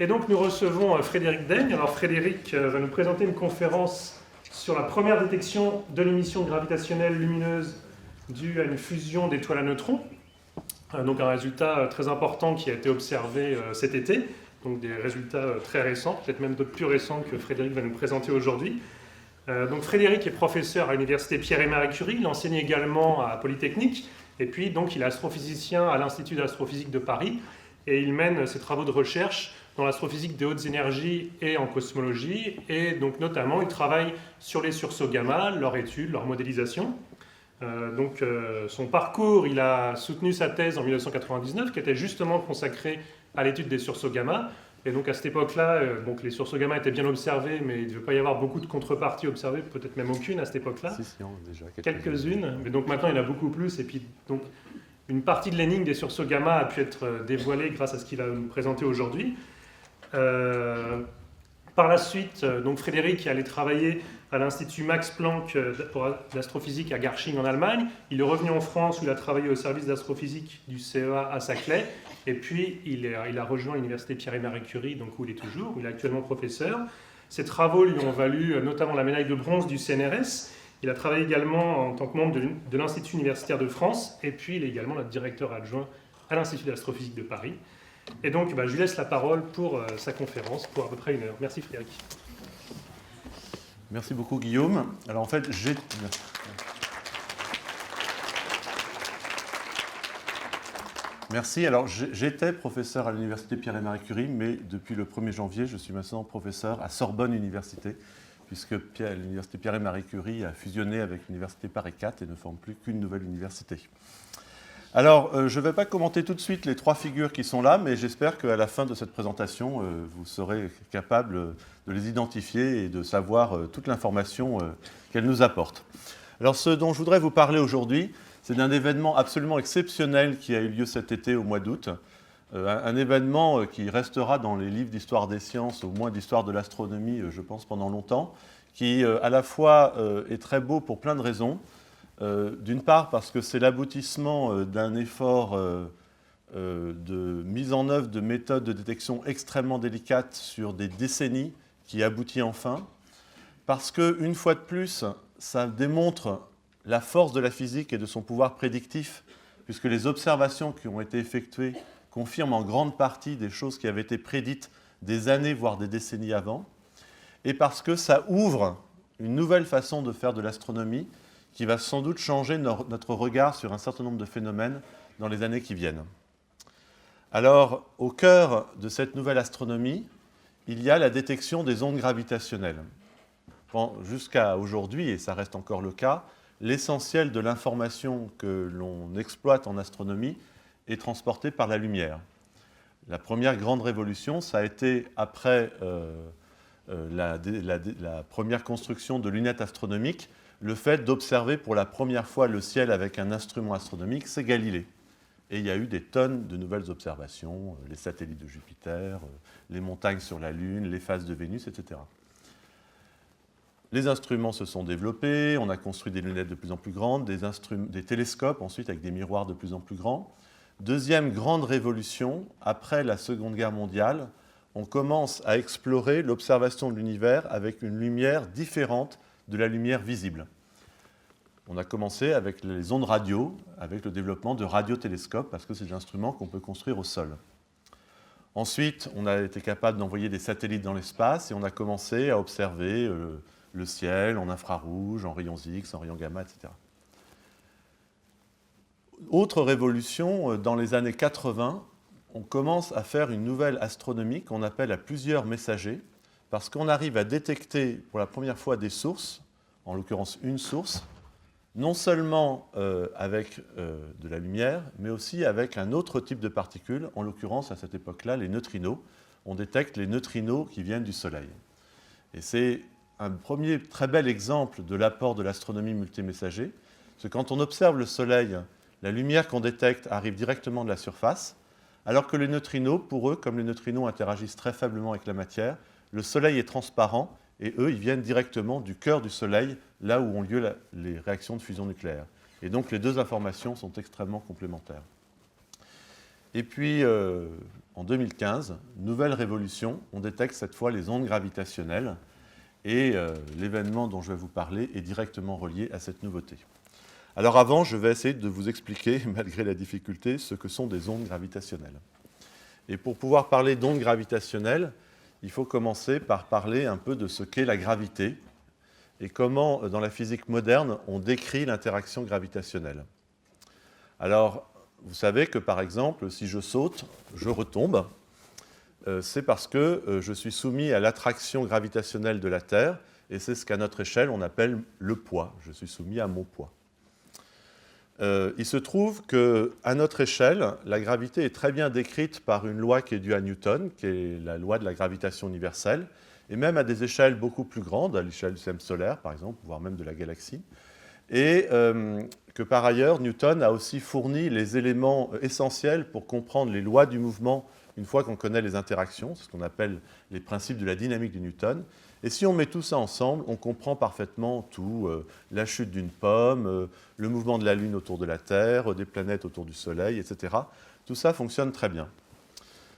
Et donc nous recevons Frédéric Daigne. Alors Frédéric va nous présenter une conférence sur la première détection de l'émission gravitationnelle lumineuse due à une fusion d'étoiles à neutrons. Donc un résultat très important qui a été observé cet été. Donc des résultats très récents, peut-être même d'autres plus récents que Frédéric va nous présenter aujourd'hui. Donc Frédéric est professeur à l'université Pierre et Marie Curie, il enseigne également à Polytechnique, et puis donc il est astrophysicien à l'Institut d'astrophysique de Paris, et il mène ses travaux de recherche dans l'astrophysique des hautes énergies et en cosmologie, et donc notamment il travaille sur les sursauts gamma, leur étude, leur modélisation. Son parcours, il a soutenu sa thèse en 1999 qui était justement consacrée à l'étude des sursauts gamma. Et donc à cette époque-là, les sursauts gamma étaient bien observés, mais il ne devait pas y avoir beaucoup de contreparties observées, peut-être même aucune à cette époque-là. Si, déjà quelques-unes. Mais donc maintenant il y en a beaucoup plus. Et puis donc une partie de l'énigme des sursauts gamma a pu être dévoilée grâce à ce qu'il va nous présenter aujourd'hui. Par la suite, donc Frédéric est allé travailler à l'Institut Max Planck pour l'astrophysique à Garching en Allemagne. Il est revenu en France où il a travaillé au service d'astrophysique du CEA à Saclay. Et puis il a rejoint l'université Pierre et Marie Curie, donc où il est toujours, où il est actuellement professeur. Ses travaux lui ont valu notamment la médaille de bronze du CNRS. Il a travaillé également en tant que membre de l'Institut universitaire de France. Et puis il est également notre directeur adjoint à l'Institut d'astrophysique de Paris. Et donc, je lui laisse la parole pour sa conférence, pour à peu près 1 heure. Merci Frédéric. Merci beaucoup Guillaume. Alors en fait, Merci. Alors j'étais professeur à l'université Pierre et Marie Curie, mais depuis le 1er janvier, je suis maintenant professeur à Sorbonne Université, puisque l'université Pierre et Marie Curie a fusionné avec l'université Paris 4 et ne forme plus qu'une nouvelle université. Alors, je ne vais pas commenter tout de suite les 3 figures qui sont là, mais j'espère qu'à la fin de cette présentation, vous serez capable de les identifier et de savoir toute l'information qu'elles nous apportent. Alors, ce dont je voudrais vous parler aujourd'hui, c'est d'un événement absolument exceptionnel qui a eu lieu cet été au mois d'août. Un événement qui restera dans les livres d'histoire des sciences, au moins d'histoire de l'astronomie, je pense, pendant longtemps, qui à la fois est très beau pour plein de raisons. D'une part parce que c'est l'aboutissement d'un effort de mise en œuvre de méthodes de détection extrêmement délicates sur des décennies qui aboutit enfin, parce qu'une fois de plus, ça démontre la force de la physique et de son pouvoir prédictif, puisque les observations qui ont été effectuées confirment en grande partie des choses qui avaient été prédites des années, voire des décennies avant, et parce que ça ouvre une nouvelle façon de faire de l'astronomie qui va sans doute changer notre regard sur un certain nombre de phénomènes dans les années qui viennent. Alors, au cœur de cette nouvelle astronomie, il y a la détection des ondes gravitationnelles. Bon, jusqu'à aujourd'hui, et ça reste encore le cas, l'essentiel de l'information que l'on exploite en astronomie est transporté par la lumière. La première grande révolution, ça a été après la première construction de lunettes astronomiques, le fait d'observer pour la première fois le ciel avec un instrument astronomique, c'est Galilée. Et il y a eu des tonnes de nouvelles observations, les satellites de Jupiter, les montagnes sur la Lune, les phases de Vénus, etc. Les instruments se sont développés, on a construit des lunettes de plus en plus grandes, des télescopes ensuite avec des miroirs de plus en plus grands. Deuxième grande révolution, après la Seconde Guerre mondiale, on commence à explorer l'observation de l'univers avec une lumière différente de la lumière visible. On a commencé avec les ondes radio, avec le développement de radiotélescopes, parce que c'est des instruments qu'on peut construire au sol. Ensuite, on a été capable d'envoyer des satellites dans l'espace et on a commencé à observer le ciel en infrarouge, en rayons X, en rayons gamma, etc. Autre révolution, dans les années 80, on commence à faire une nouvelle astronomie qu'on appelle à plusieurs messagers, parce qu'on arrive à détecter pour la première fois des sources, en l'occurrence une source, non seulement avec de la lumière, mais aussi avec un autre type de particules, en l'occurrence à cette époque-là, les neutrinos. On détecte les neutrinos qui viennent du Soleil. Et c'est un premier très bel exemple de l'apport de l'astronomie multimessager, parce que quand on observe le Soleil, la lumière qu'on détecte arrive directement de la surface, alors que les neutrinos, pour eux, comme les neutrinos interagissent très faiblement avec la matière, le Soleil est transparent et eux, ils viennent directement du cœur du Soleil, là où ont lieu les réactions de fusion nucléaire. Et donc les deux informations sont extrêmement complémentaires. Et puis, en 2015, nouvelle révolution, on détecte cette fois les ondes gravitationnelles et l'événement dont je vais vous parler est directement relié à cette nouveauté. Alors avant, je vais essayer de vous expliquer, malgré la difficulté, ce que sont des ondes gravitationnelles. Et pour pouvoir parler d'ondes gravitationnelles, il faut commencer par parler un peu de ce qu'est la gravité et comment, dans la physique moderne, on décrit l'interaction gravitationnelle. Alors, vous savez que, par exemple, si je saute, je retombe. C'est parce que je suis soumis à l'attraction gravitationnelle de la Terre, et c'est ce qu'à notre échelle, on appelle le poids. Je suis soumis à mon poids. Il se trouve qu'à notre échelle, la gravité est très bien décrite par une loi qui est due à Newton, qui est la loi de la gravitation universelle, et même à des échelles beaucoup plus grandes, à l'échelle du système solaire, par exemple, voire même de la galaxie. Et que par ailleurs, Newton a aussi fourni les éléments essentiels pour comprendre les lois du mouvement une fois qu'on connaît les interactions, c'est ce qu'on appelle les principes de la dynamique de Newton. Et si on met tout ça ensemble, on comprend parfaitement tout, la chute d'une pomme, le mouvement de la Lune autour de la Terre, des planètes autour du Soleil, etc. Tout ça fonctionne très bien.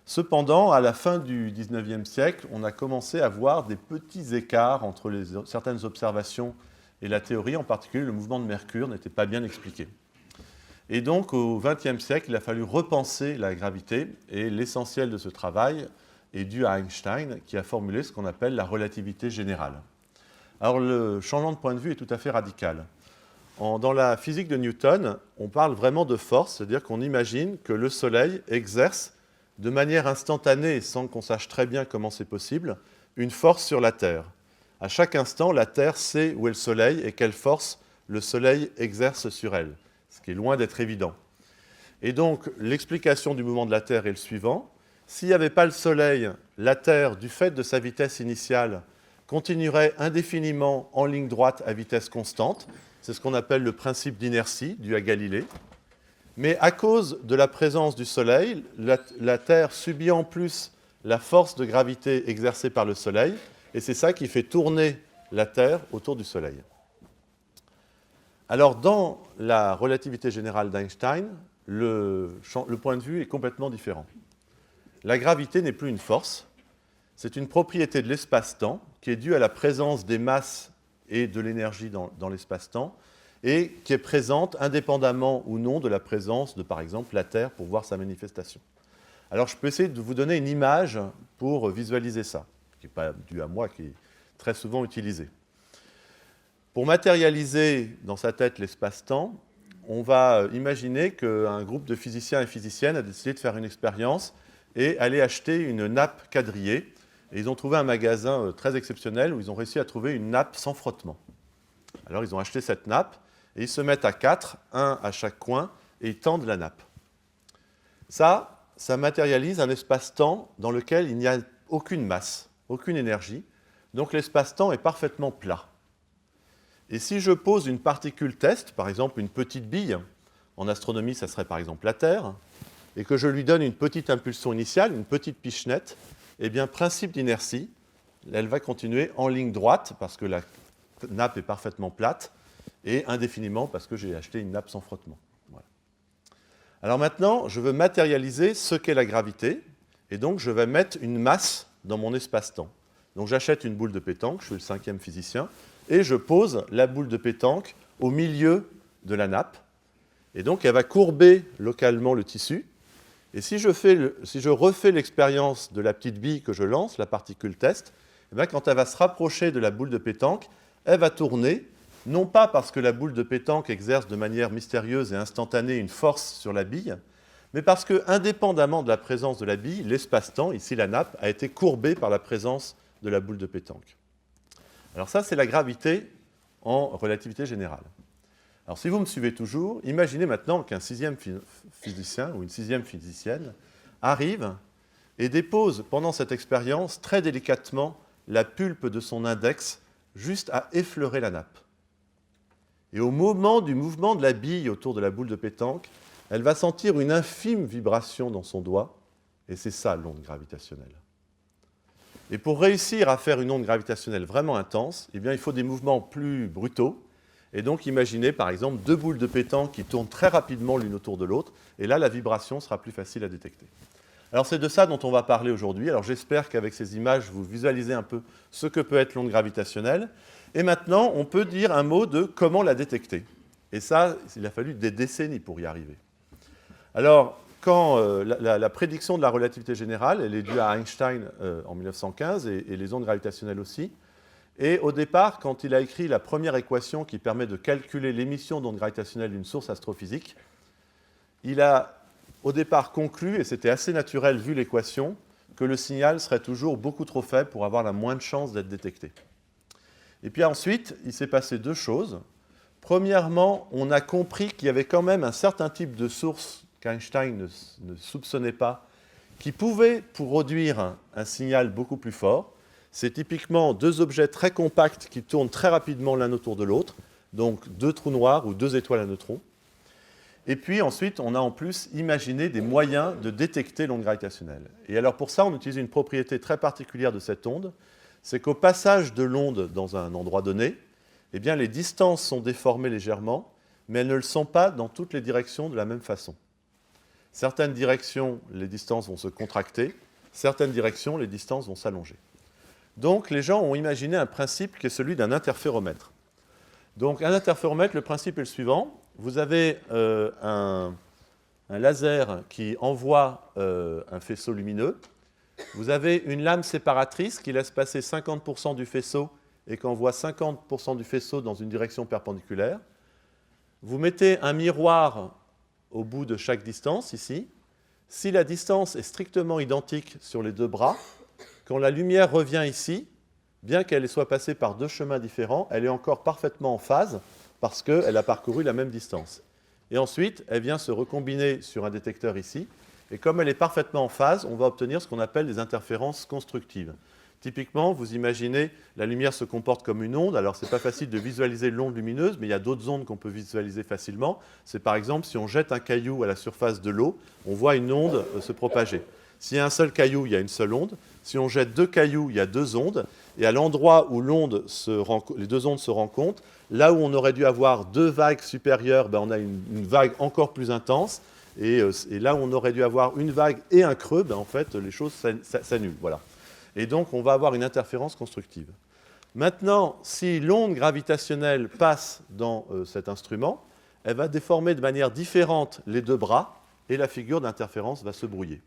Cependant, à la fin du XIXe siècle, on a commencé à voir des petits écarts entre certaines observations et la théorie, en particulier le mouvement de Mercure n'était pas bien expliqué. Et donc, au XXe siècle, il a fallu repenser la gravité, et l'essentiel de ce travail est dû à Einstein, qui a formulé ce qu'on appelle la relativité générale. Alors, le changement de point de vue est tout à fait radical. Dans la physique de Newton, on parle vraiment de force, c'est-à-dire qu'on imagine que le Soleil exerce de manière instantanée, sans qu'on sache très bien comment c'est possible, une force sur la Terre. À chaque instant, la Terre sait où est le Soleil et quelle force le Soleil exerce sur elle, ce qui est loin d'être évident. Et donc, l'explication du mouvement de la Terre est le suivant. S'il n'y avait pas le Soleil, la Terre, du fait de sa vitesse initiale, continuerait indéfiniment en ligne droite à vitesse constante. C'est ce qu'on appelle le principe d'inertie dû à Galilée. Mais à cause de la présence du Soleil, la Terre subit en plus la force de gravité exercée par le Soleil, et c'est ça qui fait tourner la Terre autour du Soleil. Alors, dans la relativité générale d'Einstein, le point de vue est complètement différent. La gravité n'est plus une force, c'est une propriété de l'espace-temps qui est due à la présence des masses et de l'énergie dans l'espace-temps et qui est présente indépendamment ou non de la présence de, par exemple, la Terre pour voir sa manifestation. Alors, je peux essayer de vous donner une image pour visualiser ça, qui n'est pas due à moi, qui est très souvent utilisée. Pour matérialiser dans sa tête l'espace-temps, on va imaginer qu'un groupe de physiciens et physiciennes a décidé de faire une expérience et aller acheter une nappe quadrillée. Et ils ont trouvé un magasin très exceptionnel où ils ont réussi à trouver une nappe sans frottement. Alors ils ont acheté cette nappe et ils se mettent à 4, un à chaque coin, et ils tendent la nappe. Ça matérialise un espace-temps dans lequel il n'y a aucune masse, aucune énergie. Donc l'espace-temps est parfaitement plat. Et si je pose une particule test, par exemple une petite bille, en astronomie ça serait par exemple la Terre, et que je lui donne une petite impulsion initiale, une petite pichenette, eh bien, principe d'inertie, elle va continuer en ligne droite parce que la nappe est parfaitement plate et indéfiniment parce que j'ai acheté une nappe sans frottement. Voilà. Alors maintenant, je veux matérialiser ce qu'est la gravité et donc je vais mettre une masse dans mon espace-temps. Donc j'achète une boule de pétanque, je suis le 5e physicien, et je pose la boule de pétanque au milieu de la nappe. Et donc elle va courber localement le tissu. Et si je refais l'expérience de la petite bille que je lance, la particule test, eh bien, quand elle va se rapprocher de la boule de pétanque, elle va tourner, non pas parce que la boule de pétanque exerce de manière mystérieuse et instantanée une force sur la bille, mais parce que, indépendamment de la présence de la bille, l'espace-temps, ici la nappe, a été courbé par la présence de la boule de pétanque. Alors ça, c'est la gravité en relativité générale. Alors si vous me suivez toujours, imaginez maintenant qu'un 6e physicien ou une 6e physicienne arrive et dépose pendant cette expérience très délicatement la pulpe de son index juste à effleurer la nappe. Et au moment du mouvement de la bille autour de la boule de pétanque, elle va sentir une infime vibration dans son doigt, et c'est ça l'onde gravitationnelle. Et pour réussir à faire une onde gravitationnelle vraiment intense, eh bien, il faut des mouvements plus brutaux. Et donc, imaginez par exemple 2 boules de pétanque qui tournent très rapidement l'une autour de l'autre, et là, la vibration sera plus facile à détecter. Alors c'est de ça dont on va parler aujourd'hui. Alors j'espère qu'avec ces images, vous visualisez un peu ce que peut être l'onde gravitationnelle. Et maintenant, on peut dire un mot de comment la détecter. Et ça, il a fallu des décennies pour y arriver. Alors, quand la prédiction de la relativité générale, elle est due à Einstein en 1915 et les ondes gravitationnelles aussi. Et au départ, quand il a écrit la première équation qui permet de calculer l'émission d'ondes gravitationnelles d'une source astrophysique, il a au départ conclu, et c'était assez naturel vu l'équation, que le signal serait toujours beaucoup trop faible pour avoir la moindre chance d'être détecté. Et puis ensuite, il s'est passé deux choses. Premièrement, on a compris qu'il y avait quand même un certain type de source qu'Einstein ne soupçonnait pas, qui pouvait produire un signal beaucoup plus fort. C'est typiquement deux objets très compacts qui tournent très rapidement l'un autour de l'autre, donc deux trous noirs ou deux étoiles à neutrons. Et puis ensuite, on a en plus imaginé des moyens de détecter l'onde gravitationnelle. Et alors pour ça, on utilise une propriété très particulière de cette onde, c'est qu'au passage de l'onde dans un endroit donné, eh bien, les distances sont déformées légèrement, mais elles ne le sont pas dans toutes les directions de la même façon. Certaines directions, les distances vont se contracter, certaines directions, les distances vont s'allonger. Donc les gens ont imaginé un principe qui est celui d'un interféromètre. Donc un interféromètre, le principe est le suivant. Vous avez un laser qui envoie un faisceau lumineux. Vous avez une lame séparatrice qui laisse passer 50% du faisceau et qui envoie 50% du faisceau dans une direction perpendiculaire. Vous mettez un miroir au bout de chaque distance, ici. Si la distance est strictement identique sur les deux bras, quand la lumière revient ici, bien qu'elle soit passée par deux chemins différents, elle est encore parfaitement en phase parce qu'elle a parcouru la même distance. Et ensuite, elle vient se recombiner sur un détecteur ici. Et comme elle est parfaitement en phase, on va obtenir ce qu'on appelle des interférences constructives. Typiquement, vous imaginez, la lumière se comporte comme une onde. Alors, ce n'est pas facile de visualiser l'onde lumineuse, mais il y a d'autres ondes qu'on peut visualiser facilement. C'est par exemple, si on jette un caillou à la surface de l'eau, on voit une onde se propager. S'il y a un seul caillou, il y a une seule onde. Si on jette deux cailloux, il y a deux ondes. Et à l'endroit où les deux ondes se rencontrent, là où on aurait dû avoir deux vagues supérieures, ben on a une vague encore plus intense. Et là où on aurait dû avoir une vague et un creux, ben en fait, les choses s'annulent. Voilà. Et donc, on va avoir une interférence constructive. Maintenant, si l'onde gravitationnelle passe dans cet instrument, elle va déformer de manière différente les deux bras et la figure d'interférence va se brouiller.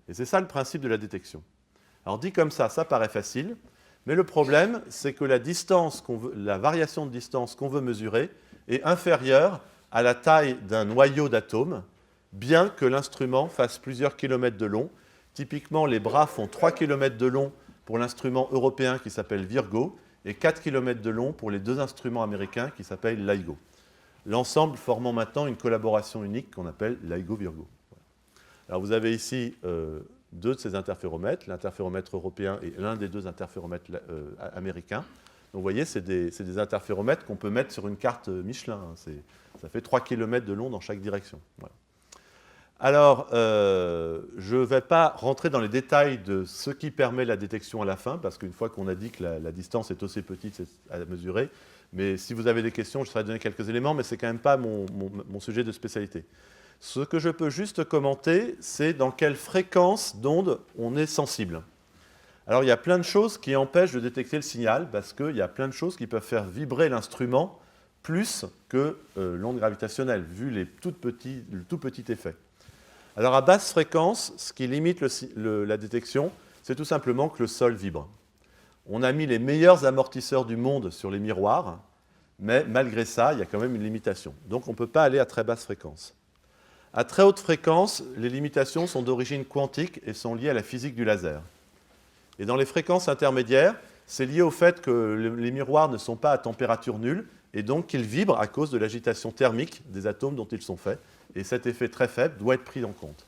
Et c'est ça le principe de la détection. Alors, dit comme ça paraît facile, mais le problème, c'est que la variation de distance qu'on veut mesurer est inférieure à la taille d'un noyau d'atomes, bien que l'instrument fasse plusieurs kilomètres de long. Typiquement, les bras font 3 km de long pour l'instrument européen qui s'appelle Virgo et 4 km de long pour les deux instruments américains qui s'appellent LIGO. L'ensemble formant maintenant une collaboration unique qu'on appelle LIGO-Virgo. Alors vous avez ici deux de ces interféromètres, l'interféromètre européen et l'un des deux interféromètres américains. Donc vous voyez, c'est des interféromètres qu'on peut mettre sur une carte Michelin. Ça fait 3 km de long dans chaque direction. Voilà. Alors, je ne vais pas rentrer dans les détails de ce qui permet la détection à la fin, parce qu'une fois qu'on a dit que la distance est aussi petite, c'est à mesurer. Mais si vous avez des questions, je saurais donner quelques éléments, mais ce n'est quand même pas mon sujet de spécialité. Ce que je peux juste commenter, c'est dans quelle fréquence d'onde on est sensible. Alors, il y a plein de choses qui empêchent de détecter le signal, parce qu'il y a plein de choses qui peuvent faire vibrer l'instrument plus que l'onde gravitationnelle, vu le tout petit effet. Alors à basse fréquence, ce qui limite la détection, c'est tout simplement que le sol vibre. On a mis les meilleurs amortisseurs du monde sur les miroirs, mais malgré ça, il y a quand même une limitation. Donc on ne peut pas aller à très basse fréquence. À très haute fréquence, les limitations sont d'origine quantique et sont liées à la physique du laser. Et dans les fréquences intermédiaires, c'est lié au fait que les miroirs ne sont pas à température nulle et donc qu'ils vibrent à cause de l'agitation thermique des atomes dont ils sont faits. Et cet effet très faible doit être pris en compte.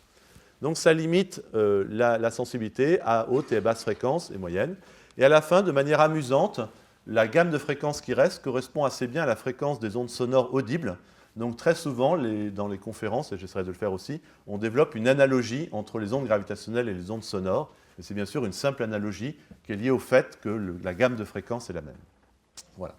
Donc ça limite la sensibilité à haute et à basse fréquence et moyenne. Et à la fin, de manière amusante, la gamme de fréquences qui reste correspond assez bien à la fréquence des ondes sonores audibles. Donc très souvent, dans les conférences, et j'essaierai de le faire aussi, on développe une analogie entre les ondes gravitationnelles et les ondes sonores. Et c'est bien sûr une simple analogie qui est liée au fait que la gamme de fréquences est la même. Voilà.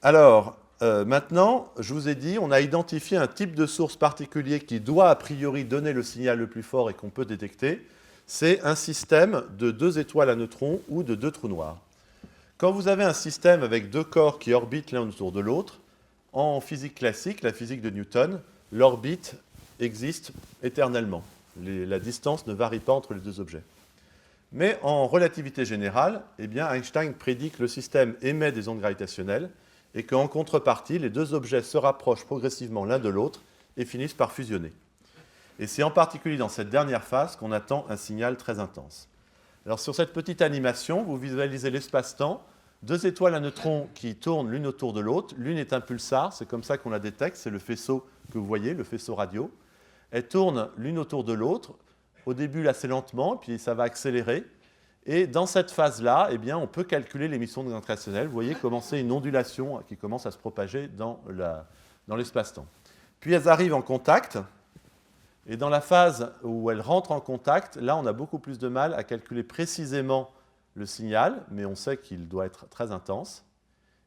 Alors, maintenant, je vous ai dit, on a identifié un type de source particulier qui doit a priori donner le signal le plus fort et qu'on peut détecter. C'est un système de 2 étoiles à neutrons ou de 2 trous noirs. Quand vous avez un système avec 2 corps qui orbitent l'un autour de l'autre, en physique classique, la physique de Newton, l'orbite existe éternellement. La distance ne varie pas entre les 2 objets. Mais en relativité générale, eh bien, Einstein prédit que le système émet des ondes gravitationnelles et qu'en contrepartie, les 2 objets se rapprochent progressivement l'un de l'autre et finissent par fusionner. Et c'est en particulier dans cette dernière phase qu'on attend un signal très intense. Alors sur cette petite animation, vous visualisez l'espace-temps, 2 étoiles à neutrons qui tournent l'une autour de l'autre. L'une est un pulsar, c'est comme ça qu'on la détecte, c'est le faisceau que vous voyez, le faisceau radio. Elles tournent l'une autour de l'autre, au début assez lentement, puis ça va accélérer. Et dans cette phase-là, eh bien, on peut calculer l'émission de gravitationnelle. Vous voyez commencer une ondulation qui commence à se propager dans l'espace-temps. Puis elles arrivent en contact. Et dans la phase où elles rentrent en contact, là, on a beaucoup plus de mal à calculer précisément le signal, mais on sait qu'il doit être très intense.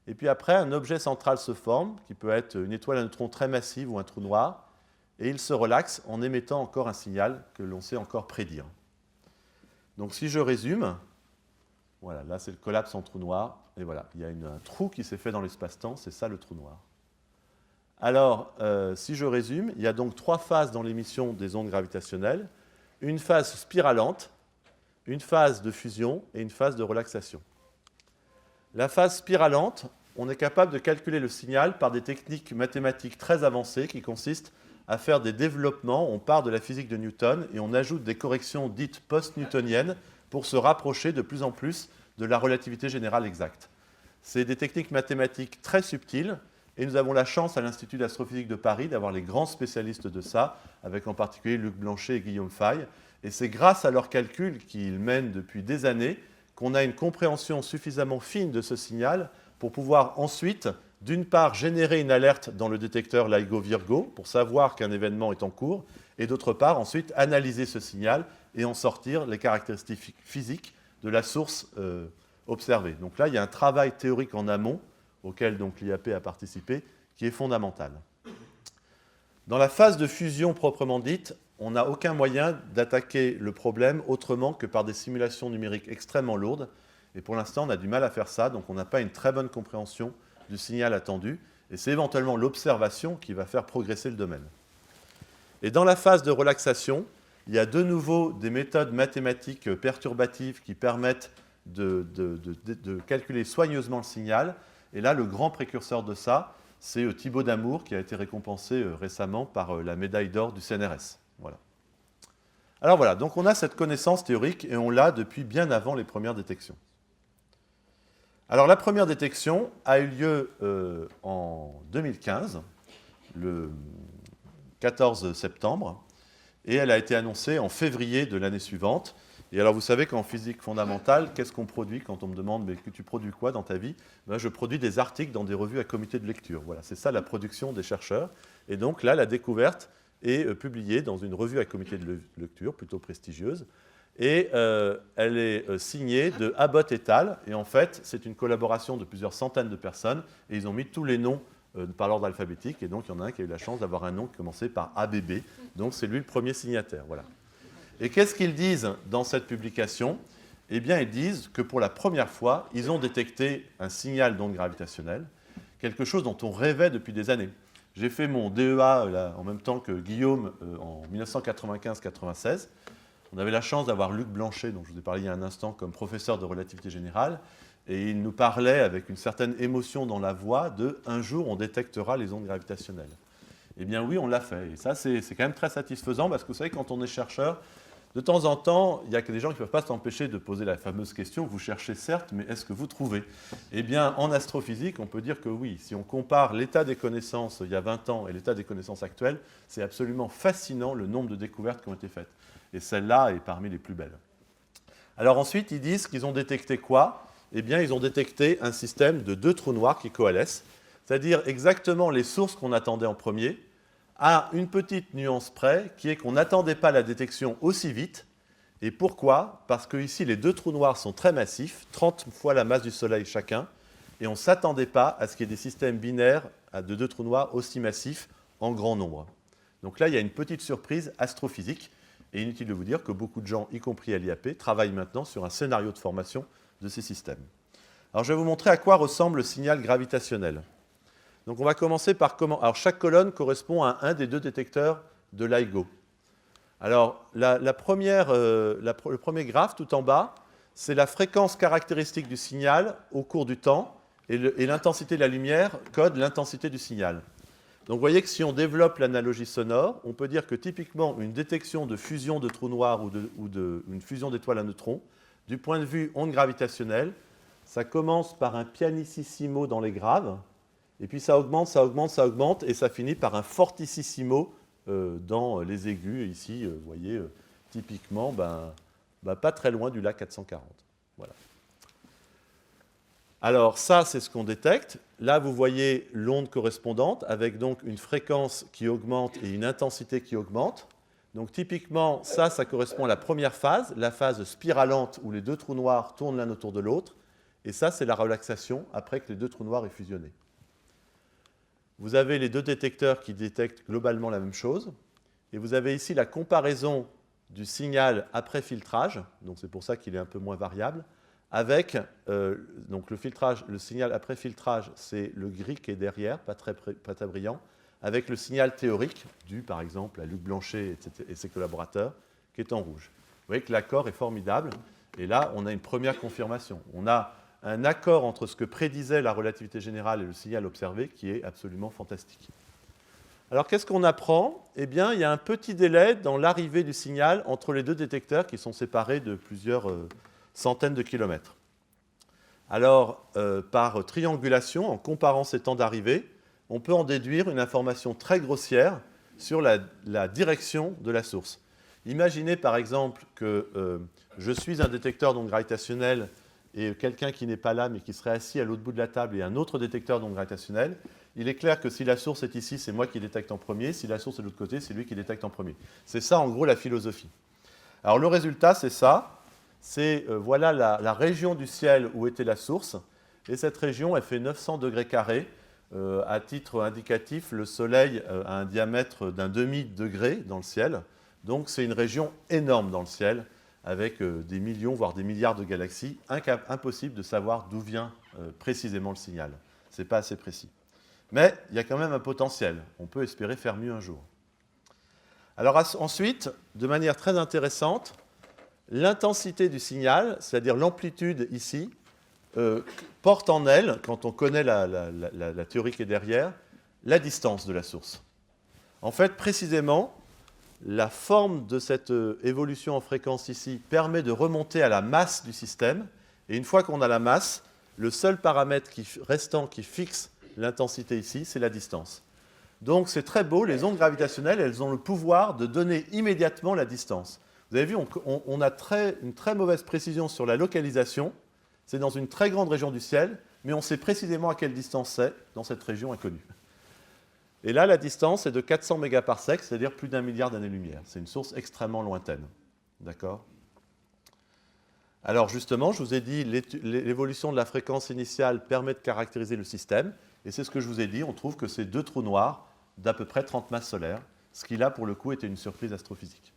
Et puis après, un objet central se forme, qui peut être une étoile à neutrons très massive ou un trou noir, et il se relaxe en émettant encore un signal que l'on sait encore prédire. Donc si je résume, voilà, là c'est le collapse en trou noir, et voilà, il y a un trou qui s'est fait dans l'espace-temps, c'est ça le trou noir. Alors, si je résume, il y a donc 3 phases dans l'émission des ondes gravitationnelles. Une phase spiralante, une phase de fusion et une phase de relaxation. La phase spiralante, on est capable de calculer le signal par des techniques mathématiques très avancées qui consistent à faire des développements. On part de la physique de Newton et on ajoute des corrections dites post-newtoniennes pour se rapprocher de plus en plus de la relativité générale exacte. C'est des techniques mathématiques très subtiles. Et nous avons la chance à l'Institut d'astrophysique de Paris d'avoir les grands spécialistes de ça, avec en particulier Luc Blanchet et Guillaume Faye. Et c'est grâce à leurs calculs qu'ils mènent depuis des années qu'on a une compréhension suffisamment fine de ce signal pour pouvoir ensuite, d'une part, générer une alerte dans le détecteur LIGO-Virgo pour savoir qu'un événement est en cours, et d'autre part, ensuite, analyser ce signal et en sortir les caractéristiques physiques de la source observée. Donc là, il y a un travail théorique en amont auquel donc l'IAP a participé, qui est fondamental. Dans la phase de fusion proprement dite, on n'a aucun moyen d'attaquer le problème autrement que par des simulations numériques extrêmement lourdes. Et pour l'instant, on a du mal à faire ça, donc on n'a pas une très bonne compréhension du signal attendu. Et c'est éventuellement l'observation qui va faire progresser le domaine. Et dans la phase de relaxation, il y a de nouveau des méthodes mathématiques perturbatives qui permettent de calculer soigneusement le signal. Et là, le grand précurseur de ça, c'est Thibaut Damour, qui a été récompensé récemment par la médaille d'or du CNRS. Voilà. Alors voilà, donc on a cette connaissance théorique et on l'a depuis bien avant les premières détections. Alors la première détection a eu lieu en 2015, le 14 septembre, et elle a été annoncée en février de l'année suivante. Et alors, vous savez qu'en physique fondamentale, qu'est-ce qu'on produit quand on me demande « mais que tu produis quoi dans ta vie ?» Ben, je produis des articles dans des revues à comité de lecture. Voilà, c'est ça la production des chercheurs. Et donc là, la découverte est publiée dans une revue à comité de lecture, plutôt prestigieuse. Et elle est signée de Abbott et al. Et en fait, c'est une collaboration de plusieurs centaines de personnes. Et ils ont mis tous les noms par l'ordre alphabétique. Et donc, il y en a un qui a eu la chance d'avoir un nom qui commençait par ABB. Donc, c'est lui le premier signataire. Voilà. Et qu'est-ce qu'ils disent dans cette publication? Eh bien, ils disent que pour la première fois, ils ont détecté un signal d'onde gravitationnelle, quelque chose dont on rêvait depuis des années. J'ai fait mon DEA là, en même temps que Guillaume en 1995-96. On avait la chance d'avoir Luc Blanchet, dont je vous ai parlé il y a un instant, comme professeur de relativité générale. Et il nous parlait avec une certaine émotion dans la voix de « un jour, on détectera les ondes gravitationnelles ». Eh bien oui, on l'a fait. Et ça, c'est quand même très satisfaisant parce que vous savez, quand on est chercheur, de temps en temps, il y a des gens qui ne peuvent pas s'empêcher de poser la fameuse question, vous cherchez certes, mais est-ce que vous trouvez? Eh bien, en astrophysique, on peut dire que oui. Si on compare l'état des connaissances il y a 20 ans et l'état des connaissances actuelles, c'est absolument fascinant le nombre de découvertes qui ont été faites. Et celle-là est parmi les plus belles. Alors ensuite, ils disent qu'ils ont détecté quoi? Eh bien, ils ont détecté un système de 2 trous noirs qui coalescent, c'est-à-dire exactement les sources qu'on attendait en premier, à une petite nuance près, qui est qu'on n'attendait pas la détection aussi vite. Et pourquoi? Parce que ici, les 2 trous noirs sont très massifs, 30 fois la masse du Soleil chacun, et on ne s'attendait pas à ce qu'il y ait des systèmes binaires de deux trous noirs aussi massifs en grand nombre. Donc là, il y a une petite surprise astrophysique, et inutile de vous dire que beaucoup de gens, y compris à l'IAP, travaillent maintenant sur un scénario de formation de ces systèmes. Alors je vais vous montrer à quoi ressemble le signal gravitationnel. Donc on va commencer par comment. Alors chaque colonne correspond à un des deux détecteurs de LIGO. Alors le premier graphe tout en bas, c'est la fréquence caractéristique du signal au cours du temps, et l'intensité de la lumière code l'intensité du signal. Donc vous voyez que si on développe l'analogie sonore, on peut dire que typiquement une détection de fusion de trous noirs ou une fusion d'étoiles à neutrons, du point de vue onde gravitationnelle, ça commence par un pianissimo dans les graves, et puis ça augmente, ça augmente, ça augmente, et ça finit par un fortissimo dans les aigus. Ici, vous voyez, typiquement, pas très loin du lac 440. Voilà. Alors ça, c'est ce qu'on détecte. Là, vous voyez l'onde correspondante avec donc une fréquence qui augmente et une intensité qui augmente. Donc typiquement, ça correspond à la première phase, la phase spiralante où les deux trous noirs tournent l'un autour de l'autre. Et ça, c'est la relaxation après que les deux trous noirs aient fusionné. Vous avez les deux détecteurs qui détectent globalement la même chose. Et vous avez ici la comparaison du signal après filtrage, donc c'est pour ça qu'il est un peu moins variable, avec donc le signal après filtrage, c'est le gris qui est derrière, pas très brillant, avec le signal théorique, dû par exemple à Luc Blanchet et ses collaborateurs, qui est en rouge. Vous voyez que l'accord est formidable, et là, on a une première confirmation. On a un accord entre ce que prédisait la relativité générale et le signal observé qui est absolument fantastique. Alors, qu'est-ce qu'on apprend? Eh bien, il y a un petit délai dans l'arrivée du signal entre les deux détecteurs qui sont séparés de plusieurs centaines de kilomètres. Alors, par triangulation, en comparant ces temps d'arrivée, on peut en déduire une information très grossière sur la direction de la source. Imaginez par exemple que je suis un détecteur d'ondes gravitationnelles et quelqu'un qui n'est pas là mais qui serait assis à l'autre bout de la table et un autre détecteur d'ondes gravitationnelles. Il est clair que si la source est ici, c'est moi qui détecte en premier. Si la source est de l'autre côté, c'est lui qui détecte en premier. C'est ça en gros la philosophie. Alors le résultat, c'est ça. C'est voilà la région du ciel où était la source. Et cette région, elle fait 900 degrés carrés. À titre indicatif, le Soleil a un diamètre d'un demi-degré dans le ciel. Donc c'est une région énorme dans le ciel, avec des millions, voire des milliards de galaxies. Impossible de savoir d'où vient précisément le signal. Ce n'est pas assez précis. Mais il y a quand même un potentiel. On peut espérer faire mieux un jour. Alors ensuite, de manière très intéressante, l'intensité du signal, c'est-à-dire l'amplitude ici, porte en elle, quand on connaît la théorie qui est derrière, la distance de la source. En fait, précisément, la forme de cette évolution en fréquence ici permet de remonter à la masse du système. Et une fois qu'on a la masse, le seul paramètre restant qui fixe l'intensité ici, c'est la distance. Donc c'est très beau, les ondes gravitationnelles, elles ont le pouvoir de donner immédiatement la distance. Vous avez vu, on a une très mauvaise précision sur la localisation. C'est dans une très grande région du ciel, mais on sait précisément à quelle distance c'est dans cette région inconnue. Et là, la distance est de 400 mégaparsecs, c'est-à-dire plus d'1 milliard d'années-lumière. C'est une source extrêmement lointaine. D'accord? Alors justement, je vous ai dit, l'évolution de la fréquence initiale permet de caractériser le système. Et c'est ce que je vous ai dit, on trouve que c'est deux trous noirs d'à peu près 30 masses solaires, ce qui là, pour le coup, était une surprise astrophysique.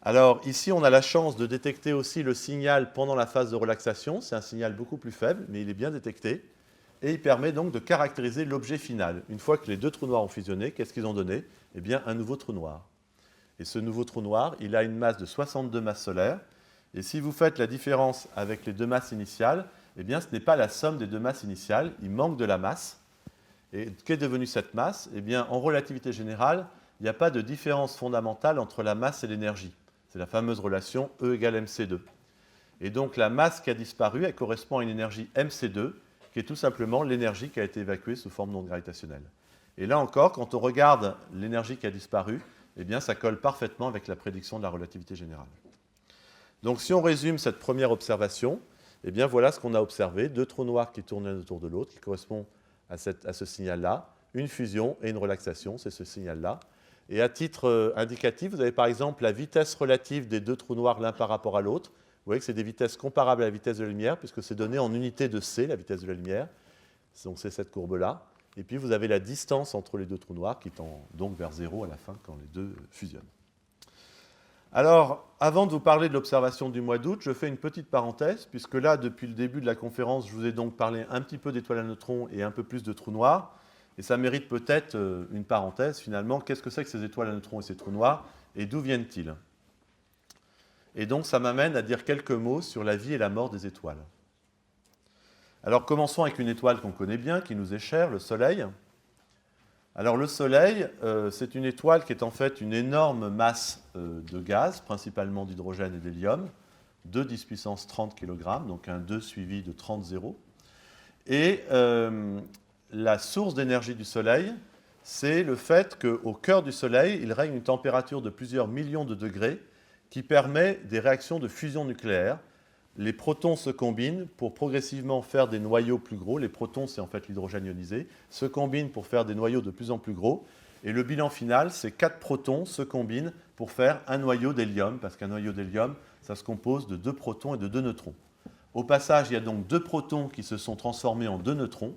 Alors ici, on a la chance de détecter aussi le signal pendant la phase de relaxation. C'est un signal beaucoup plus faible, mais il est bien détecté. Et il permet donc de caractériser l'objet final. Une fois que les deux trous noirs ont fusionné, qu'est-ce qu'ils ont donné? Eh bien, un nouveau trou noir. Et ce nouveau trou noir, il a une masse de 62 masses solaires. Et si vous faites la différence avec les deux masses initiales, eh bien, ce n'est pas la somme des deux masses initiales. Il manque de la masse. Et qu'est devenue cette masse? Eh bien, en relativité générale, il n'y a pas de différence fondamentale entre la masse et l'énergie. C'est la fameuse relation E égale mc2. Et donc, la masse qui a disparu, elle correspond à une énergie mc2, qui est tout simplement l'énergie qui a été évacuée sous forme d'onde gravitationnelle. Et là encore, quand on regarde l'énergie qui a disparu, eh bien, ça colle parfaitement avec la prédiction de la relativité générale. Donc, si on résume cette première observation, eh bien, voilà ce qu'on a observé. Deux trous noirs qui tournent l'un autour de l'autre, qui correspondent à ce signal-là. Une fusion et une relaxation, c'est ce signal-là. Et à titre indicatif, vous avez par exemple la vitesse relative des deux trous noirs l'un par rapport à l'autre. Vous voyez que c'est des vitesses comparables à la vitesse de la lumière, puisque c'est donné en unité de c, la vitesse de la lumière. Donc c'est cette courbe-là. Et puis vous avez la distance entre les deux trous noirs qui tend donc vers 0 à la fin quand les deux fusionnent. Alors, avant de vous parler de l'observation du mois d'août, je fais une petite parenthèse, puisque là, depuis le début de la conférence, je vous ai donc parlé un petit peu d'étoiles à neutrons et un peu plus de trous noirs. Et ça mérite peut-être une parenthèse, finalement. Qu'est-ce que c'est que ces étoiles à neutrons et ces trous noirs, et d'où viennent-ils? Et donc, ça m'amène à dire quelques mots sur la vie et la mort des étoiles. Alors, commençons avec une étoile qu'on connaît bien, qui nous est chère, le Soleil. Alors, le Soleil, c'est une étoile qui est en fait une énorme masse de gaz, principalement d'hydrogène et d'hélium, 2 10 puissance 30 kg, donc un 2 suivi de 30 zéros. Et la source d'énergie du Soleil, c'est le fait qu'au cœur du Soleil, il règne une température de plusieurs millions de degrés qui permet des réactions de fusion nucléaire. Les protons se combinent pour progressivement faire des noyaux plus gros. Les protons, c'est en fait l'hydrogène ionisé, se combinent pour faire des noyaux de plus en plus gros. Et le bilan final, c'est 4 protons se combinent pour faire un noyau d'hélium, parce qu'un noyau d'hélium, ça se compose de 2 protons et de 2 neutrons. Au passage, il y a donc 2 protons qui se sont transformés en 2 neutrons.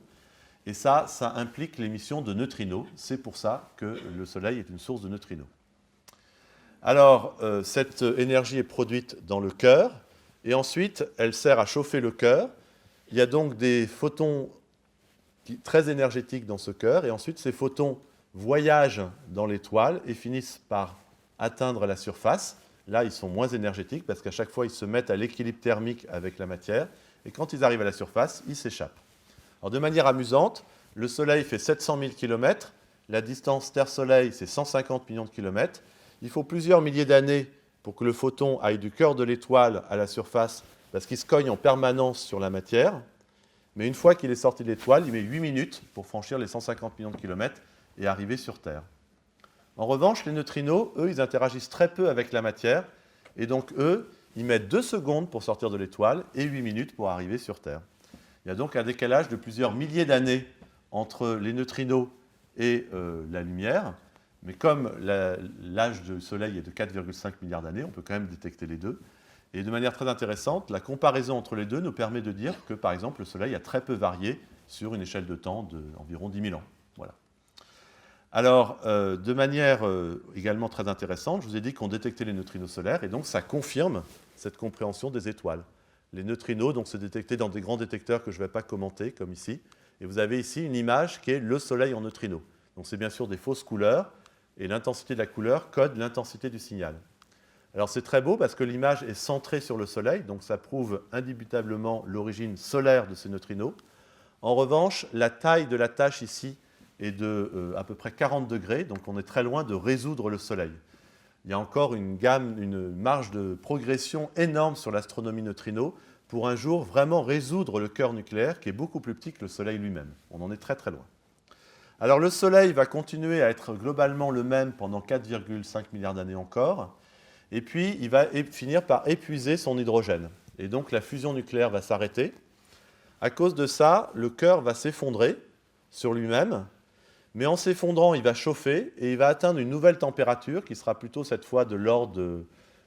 Et ça implique l'émission de neutrinos. C'est pour ça que le Soleil est une source de neutrinos. Alors, cette énergie est produite dans le cœur. Et ensuite, elle sert à chauffer le cœur. Il y a donc des photons très énergétiques dans ce cœur. Et ensuite, ces photons voyagent dans l'étoile et finissent par atteindre la surface. Là, ils sont moins énergétiques parce qu'à chaque fois, ils se mettent à l'équilibre thermique avec la matière. Et quand ils arrivent à la surface, ils s'échappent. Alors, de manière amusante, le Soleil fait 700 000 km. La distance Terre-Soleil, c'est 150 millions de kilomètres. Il faut plusieurs milliers d'années pour que le photon aille du cœur de l'étoile à la surface, parce qu'il se cogne en permanence sur la matière. Mais une fois qu'il est sorti de l'étoile, il met 8 minutes pour franchir les 150 millions de kilomètres et arriver sur Terre. En revanche, les neutrinos, eux, ils interagissent très peu avec la matière, et donc eux, ils mettent 2 secondes pour sortir de l'étoile et 8 minutes pour arriver sur Terre. Il y a donc un décalage de plusieurs milliers d'années entre les neutrinos et la lumière. Mais comme l'âge du Soleil est de 4,5 milliards d'années, on peut quand même détecter les deux. Et de manière très intéressante, la comparaison entre les deux nous permet de dire que, par exemple, le Soleil a très peu varié sur une échelle de temps d'environ 10 000 ans. Voilà. Alors, de manière également très intéressante, je vous ai dit qu'on détectait les neutrinos solaires, et donc ça confirme cette compréhension des étoiles. Les neutrinos donc, se détectaient dans des grands détecteurs que je ne vais pas commenter, comme ici. Et vous avez ici une image qui est le Soleil en neutrinos. Donc c'est bien sûr des fausses couleurs, et l'intensité de la couleur code l'intensité du signal. Alors c'est très beau parce que l'image est centrée sur le Soleil, donc ça prouve indubitablement l'origine solaire de ces neutrinos. En revanche, la taille de la tache ici est de à peu près 40 degrés, donc on est très loin de résoudre le Soleil. Il y a encore une marge de progression énorme sur l'astronomie neutrino pour un jour vraiment résoudre le cœur nucléaire qui est beaucoup plus petit que le Soleil lui-même. On en est très très loin. Alors le Soleil va continuer à être globalement le même pendant 4,5 milliards d'années encore, et puis il va finir par épuiser son hydrogène. Et donc la fusion nucléaire va s'arrêter. À cause de ça, le cœur va s'effondrer sur lui-même, mais en s'effondrant, il va chauffer et il va atteindre une nouvelle température qui sera plutôt cette fois de l'ordre de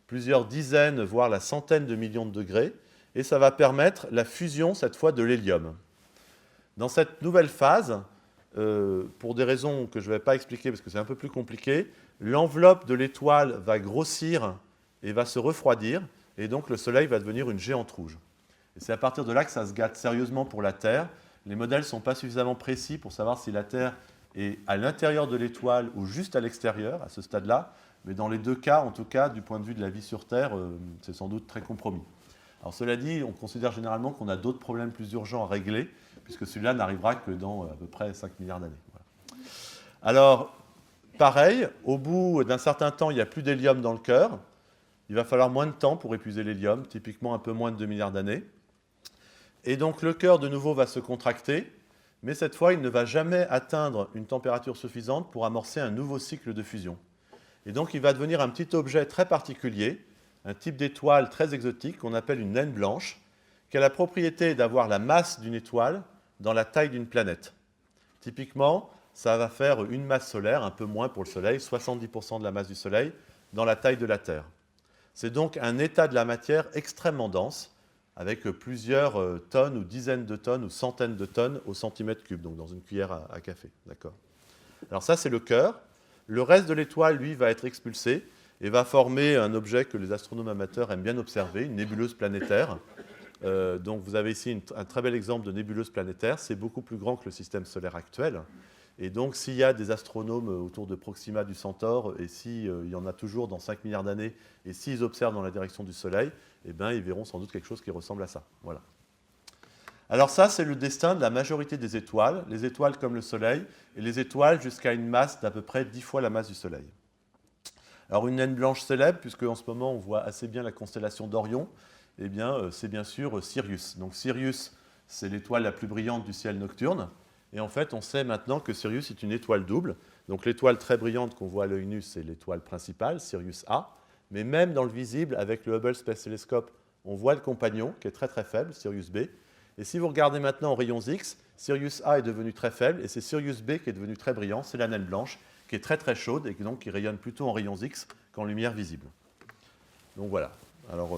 plusieurs dizaines, voire la centaine de millions de degrés, et ça va permettre la fusion cette fois de l'hélium. Dans cette nouvelle phase, pour des raisons que je ne vais pas expliquer parce que c'est un peu plus compliqué, l'enveloppe de l'étoile va grossir et va se refroidir, et donc le Soleil va devenir une géante rouge. Et c'est à partir de là que ça se gâte sérieusement pour la Terre. Les modèles ne sont pas suffisamment précis pour savoir si la Terre est à l'intérieur de l'étoile ou juste à l'extérieur, à ce stade-là, mais dans les deux cas, en tout cas, du point de vue de la vie sur Terre, c'est sans doute très compromis. Alors cela dit, on considère généralement qu'on a d'autres problèmes plus urgents à régler, puisque celui-là n'arrivera que dans à peu près 5 milliards d'années. Voilà. Alors, pareil, au bout d'un certain temps, il n'y a plus d'hélium dans le cœur. Il va falloir moins de temps pour épuiser l'hélium, typiquement un peu moins de 2 milliards d'années. Et donc le cœur, de nouveau, va se contracter, mais cette fois, il ne va jamais atteindre une température suffisante pour amorcer un nouveau cycle de fusion. Et donc, il va devenir un petit objet très particulier, un type d'étoile très exotique qu'on appelle une naine blanche, qui a la propriété d'avoir la masse d'une étoile dans la taille d'une planète. Typiquement, ça va faire une masse solaire, un peu moins pour le Soleil, 70% de la masse du Soleil, dans la taille de la Terre. C'est donc un état de la matière extrêmement dense, avec plusieurs tonnes ou dizaines de tonnes ou centaines de tonnes au centimètre cube, donc dans une cuillère à café. D'accord. Alors ça, c'est le cœur. Le reste de l'étoile, lui, va être expulsé et va former un objet que les astronomes amateurs aiment bien observer, une nébuleuse planétaire. Donc vous avez ici un très bel exemple de nébuleuse planétaire. C'est beaucoup plus grand que le système solaire actuel. Et donc s'il y a des astronomes autour de Proxima du Centaure, et s'il y en a toujours dans 5 milliards d'années, et s'ils observent dans la direction du Soleil, eh bien, ils verront sans doute quelque chose qui ressemble à ça. Voilà. Alors ça, c'est le destin de la majorité des étoiles, les étoiles comme le Soleil, et les étoiles jusqu'à une masse d'à peu près 10 fois la masse du Soleil. Alors une naine blanche célèbre, puisque en ce moment on voit assez bien la constellation d'Orion, eh bien, c'est bien sûr Sirius. Donc Sirius, c'est l'étoile la plus brillante du ciel nocturne. Et en fait, on sait maintenant que Sirius est une étoile double. Donc l'étoile très brillante qu'on voit à l'œil nu, c'est l'étoile principale, Sirius A. Mais même dans le visible, avec le Hubble Space Telescope, on voit le compagnon, qui est très très faible, Sirius B. Et si vous regardez maintenant en rayons X, Sirius A est devenu très faible, et c'est Sirius B qui est devenu très brillant, c'est la naine blanche, qui est très très chaude, et donc qui rayonne plutôt en rayons X qu'en lumière visible. Donc voilà. Alors,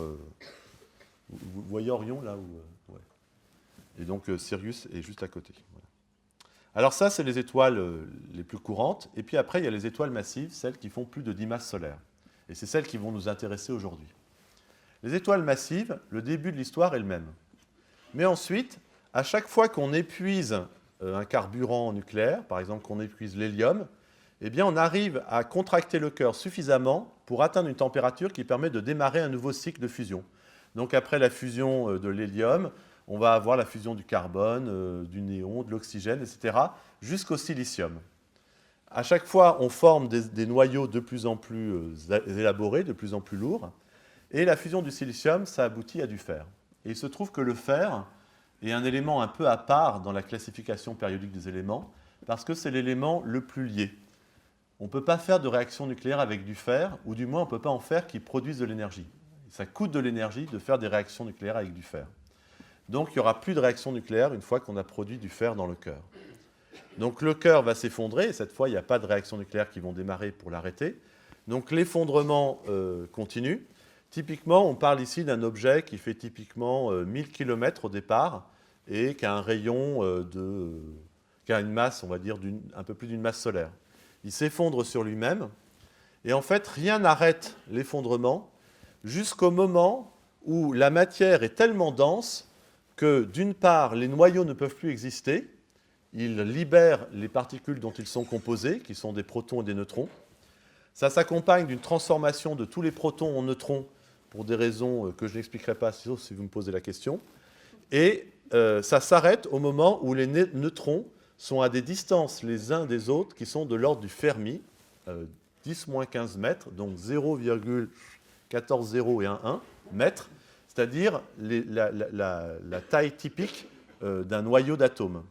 vous voyez Orion là où, ouais. Et donc Sirius est juste à côté. Voilà. Alors ça, c'est les étoiles les plus courantes. Et puis après, il y a les étoiles massives, celles qui font plus de 10 masses solaires. Et c'est celles qui vont nous intéresser aujourd'hui. Les étoiles massives, le début de l'histoire est le même. Mais ensuite, à chaque fois qu'on épuise un carburant nucléaire, par exemple qu'on épuise l'hélium, eh bien on arrive à contracter le cœur suffisamment pour atteindre une température qui permet de démarrer un nouveau cycle de fusion. Donc après la fusion de l'hélium, on va avoir la fusion du carbone, du néon, de l'oxygène, etc., jusqu'au silicium. À chaque fois, on forme des noyaux de plus en plus élaborés, de plus en plus lourds, et la fusion du silicium, ça aboutit à du fer. Et il se trouve que le fer est un élément un peu à part dans la classification périodique des éléments, parce que c'est l'élément le plus lié. On ne peut pas faire de réaction nucléaire avec du fer, ou du moins on ne peut pas en faire qui produise de l'énergie. Ça coûte de l'énergie de faire des réactions nucléaires avec du fer. Donc il n'y aura plus de réaction nucléaire une fois qu'on a produit du fer dans le cœur. Donc le cœur va s'effondrer, et cette fois il n'y a pas de réactions nucléaires qui vont démarrer pour l'arrêter. Donc l'effondrement continue. Typiquement, on parle ici d'un objet qui fait typiquement 1000 km au départ, et qui a un rayon qui a une masse, on va dire, un peu plus d'une masse solaire. Il s'effondre sur lui-même, et en fait rien n'arrête l'effondrement jusqu'au moment où la matière est tellement dense que, d'une part, les noyaux ne peuvent plus exister, ils libèrent les particules dont ils sont composés, qui sont des protons et des neutrons. Ça s'accompagne d'une transformation de tous les protons en neutrons, pour des raisons que je n'expliquerai pas, sauf si vous me posez la question. Et ça s'arrête au moment où les neutrons sont à des distances les uns des autres qui sont de l'ordre du Fermi, 10-15 mètres, donc 0,140 et 1 mètres, c'est-à-dire la taille typique d'un noyau d'atome.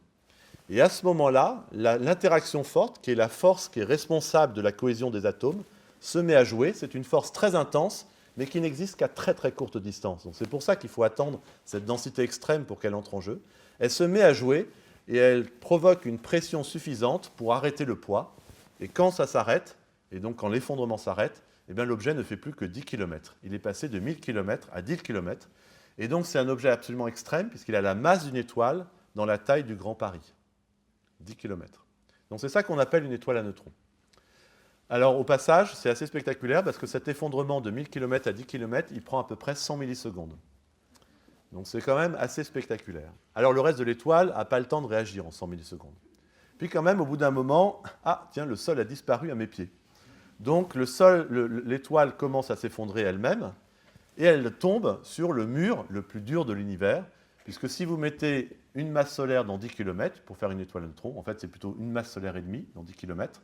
Et à ce moment-là, l'interaction forte, qui est la force qui est responsable de la cohésion des atomes, se met à jouer. C'est une force très intense, mais qui n'existe qu'à très très courte distance. Donc c'est pour ça qu'il faut attendre cette densité extrême pour qu'elle entre en jeu. Elle se met à jouer et elle provoque une pression suffisante pour arrêter le poids. Et quand ça s'arrête, et donc quand l'effondrement s'arrête, eh bien l'objet ne fait plus que 10 km. Il est passé de 1000 km à 10 km. Et donc c'est un objet absolument extrême, puisqu'il a la masse d'une étoile dans la taille du Grand Paris. 10 km. Donc c'est ça qu'on appelle une étoile à neutrons. Alors au passage, c'est assez spectaculaire parce que cet effondrement de 1000 km à 10 km, il prend à peu près 100 millisecondes. Donc c'est quand même assez spectaculaire. Alors le reste de l'étoile n'a pas le temps de réagir en 100 millisecondes. Puis quand même, au bout d'un moment, ah tiens, le sol a disparu à mes pieds. Donc l'étoile commence à s'effondrer elle-même et elle tombe sur le mur le plus dur de l'univers, puisque si vous mettez une masse solaire dans 10 km pour faire une étoile à neutrons, en fait c'est plutôt une masse solaire et demie dans 10 km,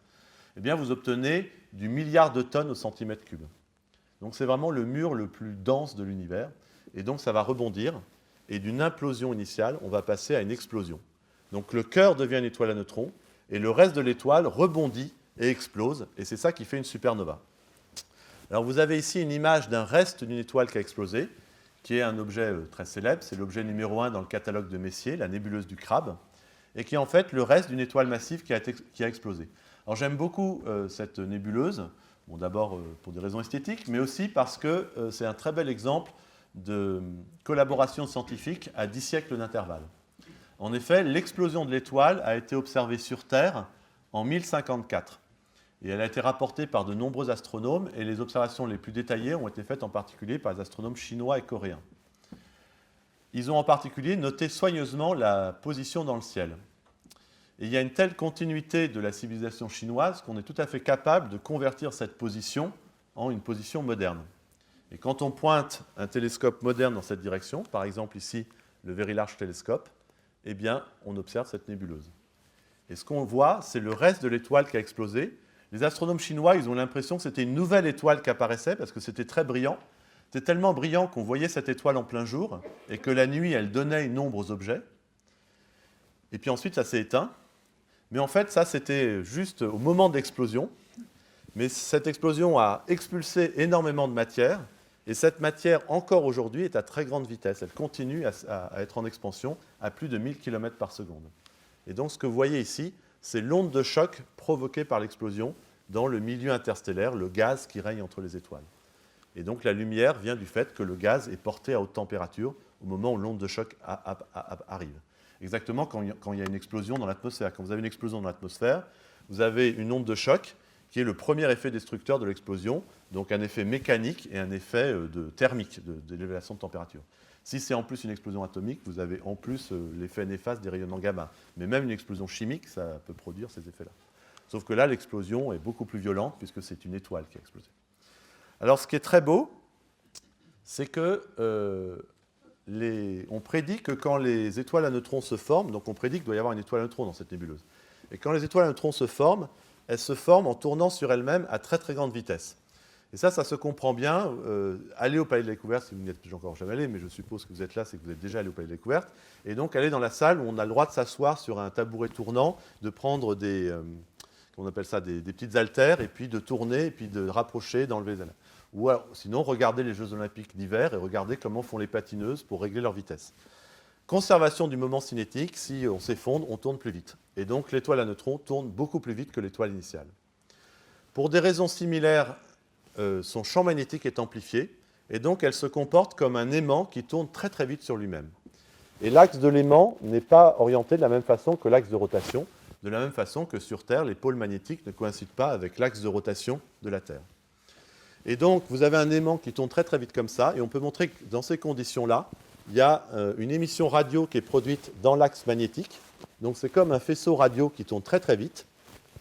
eh bien vous obtenez du milliard de tonnes au centimètre cube. Donc c'est vraiment le mur le plus dense de l'univers, et donc ça va rebondir, et d'une implosion initiale, on va passer à une explosion. Donc le cœur devient une étoile à neutrons, et le reste de l'étoile rebondit et explose, et c'est ça qui fait une supernova. Alors vous avez ici une image d'un reste d'une étoile qui a explosé, qui est un objet très célèbre, c'est l'objet numéro 1 dans le catalogue de Messier, la nébuleuse du Crabe, et qui est en fait le reste d'une étoile massive qui a explosé. Alors j'aime beaucoup cette nébuleuse Bon, d'abord pour des raisons esthétiques, mais aussi parce que c'est un très bel exemple de collaboration scientifique à 10 siècles d'intervalle. En effet, l'explosion de l'étoile a été observée sur Terre en 1054. Et elle a été rapportée par de nombreux astronomes, et les observations les plus détaillées ont été faites en particulier par les astronomes chinois et coréens. Ils ont en particulier noté soigneusement la position dans le ciel. Et il y a une telle continuité de la civilisation chinoise qu'on est tout à fait capable de convertir cette position en une position moderne. Et quand on pointe un télescope moderne dans cette direction, par exemple ici le Very Large Telescope, eh bien on observe cette nébuleuse. Et ce qu'on voit, c'est le reste de l'étoile qui a explosé. Les astronomes chinois, ils ont l'impression que c'était une nouvelle étoile qui apparaissait parce que c'était très brillant. C'était tellement brillant qu'on voyait cette étoile en plein jour et que la nuit, elle donnait une ombre aux objets. Et puis ensuite, ça s'est éteint. Mais en fait, ça, c'était juste au moment de l'explosion. Mais cette explosion a expulsé énormément de matière. Et cette matière, encore aujourd'hui, est à très grande vitesse. Elle continue à être en expansion à plus de 1000 km par seconde. Et donc, ce que vous voyez ici, c'est l'onde de choc provoquée par l'explosion dans le milieu interstellaire, le gaz qui règne entre les étoiles. Et donc, la lumière vient du fait que le gaz est porté à haute température au moment où l'onde de choc arrive. Exactement quand il y a une explosion dans l'atmosphère. Quand vous avez une explosion dans l'atmosphère, vous avez une onde de choc qui est le premier effet destructeur de l'explosion, donc un effet mécanique et un effet thermique, d'élévation de température. Si c'est en plus une explosion atomique, vous avez en plus l'effet néfaste des rayonnements gamma. Mais même une explosion chimique, ça peut produire ces effets-là. Sauf que là, l'explosion est beaucoup plus violente puisque c'est une étoile qui a explosé. Alors, ce qui est très beau, c'est que on prédit que quand les étoiles à neutrons se forment, donc on prédit qu'il doit y avoir une étoile à neutrons dans cette nébuleuse. Et quand les étoiles à neutrons se forment, elles se forment en tournant sur elles-mêmes à très très grande vitesse. Et ça se comprend bien. Allez au Palais de la Découverte, si vous n'y êtes encore jamais allé, mais je suppose que vous êtes là, c'est que vous êtes déjà allé au Palais de la Découverte. Et donc, allez dans la salle où on a le droit de s'asseoir sur un tabouret tournant, de prendre on appelle ça des petites haltères, et puis de tourner, et puis de rapprocher, d'enlever les haltères. Ou alors, sinon, regardez les Jeux Olympiques d'hiver et regardez comment font les patineuses pour régler leur vitesse. Conservation du moment cinétique, si on s'effondre, on tourne plus vite. Et donc, l'étoile à neutrons tourne beaucoup plus vite que l'étoile initiale. Pour des raisons similaires, son champ magnétique est amplifié, et donc elle se comporte comme un aimant qui tourne très très vite sur lui-même. Et l'axe de l'aimant n'est pas orienté de la même façon que l'axe de rotation, de la même façon que sur Terre, les pôles magnétiques ne coïncident pas avec l'axe de rotation de la Terre. Et donc, vous avez un aimant qui tourne très très vite comme ça, et on peut montrer que dans ces conditions-là, il y a une émission radio qui est produite dans l'axe magnétique. Donc c'est comme un faisceau radio qui tourne très très vite.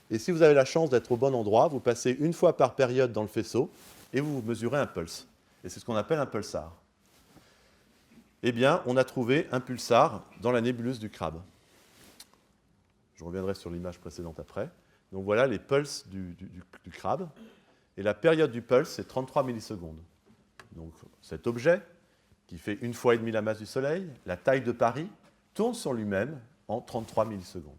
Et si vous avez la chance d'être au bon endroit, vous passez une fois par période dans le faisceau et vous mesurez un pulse. Et c'est ce qu'on appelle un pulsar. Eh bien, on a trouvé un pulsar dans la nébuleuse du crabe. Je reviendrai sur l'image précédente après. Donc voilà les pulses du crabe. Et la période du pulse, c'est 33 millisecondes. Donc cet objet, qui fait 1,5 fois la masse du Soleil, la taille de Paris, tourne sur lui-même en 33 millisecondes.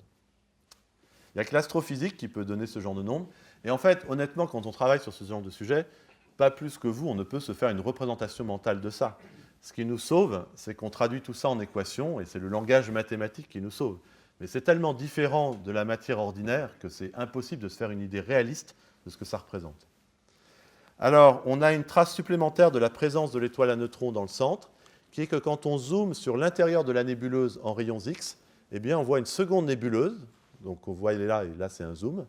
Il n'y a que l'astrophysique qui peut donner ce genre de nombre. Et en fait, honnêtement, quand on travaille sur ce genre de sujet, pas plus que vous, on ne peut se faire une représentation mentale de ça. Ce qui nous sauve, c'est qu'on traduit tout ça en équations, et c'est le langage mathématique qui nous sauve. Mais c'est tellement différent de la matière ordinaire que c'est impossible de se faire une idée réaliste de ce que ça représente. Alors, on a une trace supplémentaire de la présence de l'étoile à neutrons dans le centre, qui est que quand on zoome sur l'intérieur de la nébuleuse en rayons X, eh bien, on voit une seconde nébuleuse. Donc, on voit, elle est là, et là, c'est un zoom.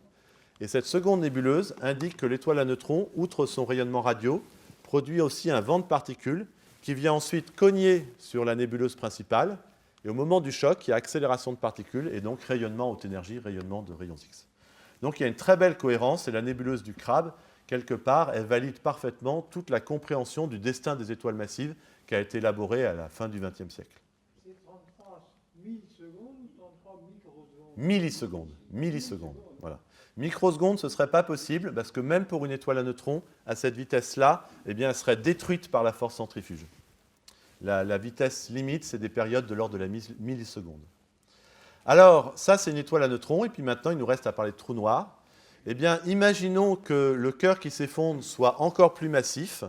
Et cette seconde nébuleuse indique que l'étoile à neutrons, outre son rayonnement radio, produit aussi un vent de particules qui vient ensuite cogner sur la nébuleuse principale. Et au moment du choc, il y a accélération de particules et donc rayonnement haute énergie, rayonnement de rayons X. Donc, il y a une très belle cohérence, et la nébuleuse du crabe, quelque part, elle valide parfaitement toute la compréhension du destin des étoiles massives qui a été élaborée à la fin du XXe siècle. C'est 33 millisecondes ou 33 microsecondes? Millisecondes, voilà. Microsecondes, ce ne serait pas possible parce que même pour une étoile à neutrons, à cette vitesse-là, eh bien, elle serait détruite par la force centrifuge. La vitesse limite, c'est des périodes de l'ordre de la milliseconde. Alors, ça, c'est une étoile à neutrons, et puis maintenant, il nous reste à parler de trous noirs. Eh bien, imaginons que le cœur qui s'effondre soit encore plus massif.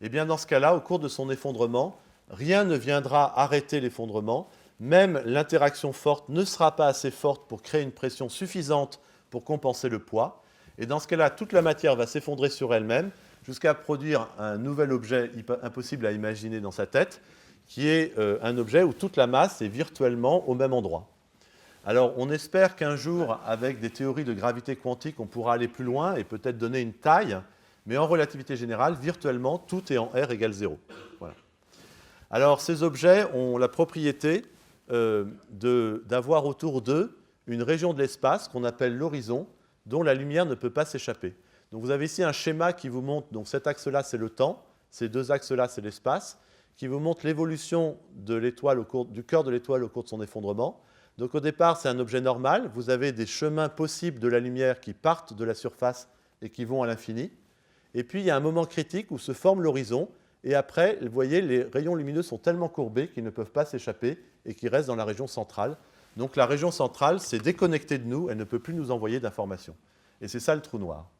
Eh bien, dans ce cas-là, au cours de son effondrement, rien ne viendra arrêter l'effondrement. Même l'interaction forte ne sera pas assez forte pour créer une pression suffisante pour compenser le poids. Et dans ce cas-là, toute la matière va s'effondrer sur elle-même jusqu'à produire un nouvel objet impossible à imaginer dans sa tête, qui est un objet où toute la masse est virtuellement au même endroit. Alors, on espère qu'un jour, avec des théories de gravité quantique, on pourra aller plus loin et peut-être donner une taille, mais en relativité générale, virtuellement, tout est en R égale 0. Voilà. Alors, ces objets ont la propriété d'avoir autour d'eux une région de l'espace qu'on appelle l'horizon, dont la lumière ne peut pas s'échapper. Donc, vous avez ici un schéma qui vous montre, donc cet axe-là, c'est le temps, ces deux axes-là, c'est l'espace, qui vous montre l'évolution de l'étoile du cœur de l'étoile au cours de son effondrement. Donc au départ, c'est un objet normal. Vous avez des chemins possibles de la lumière qui partent de la surface et qui vont à l'infini. Et puis, il y a un moment critique où se forme l'horizon. Et après, vous voyez, les rayons lumineux sont tellement courbés qu'ils ne peuvent pas s'échapper et qu'ils restent dans la région centrale. Donc la région centrale s'est déconnectée de nous. Elle ne peut plus nous envoyer d'informations. Et c'est ça le trou noir.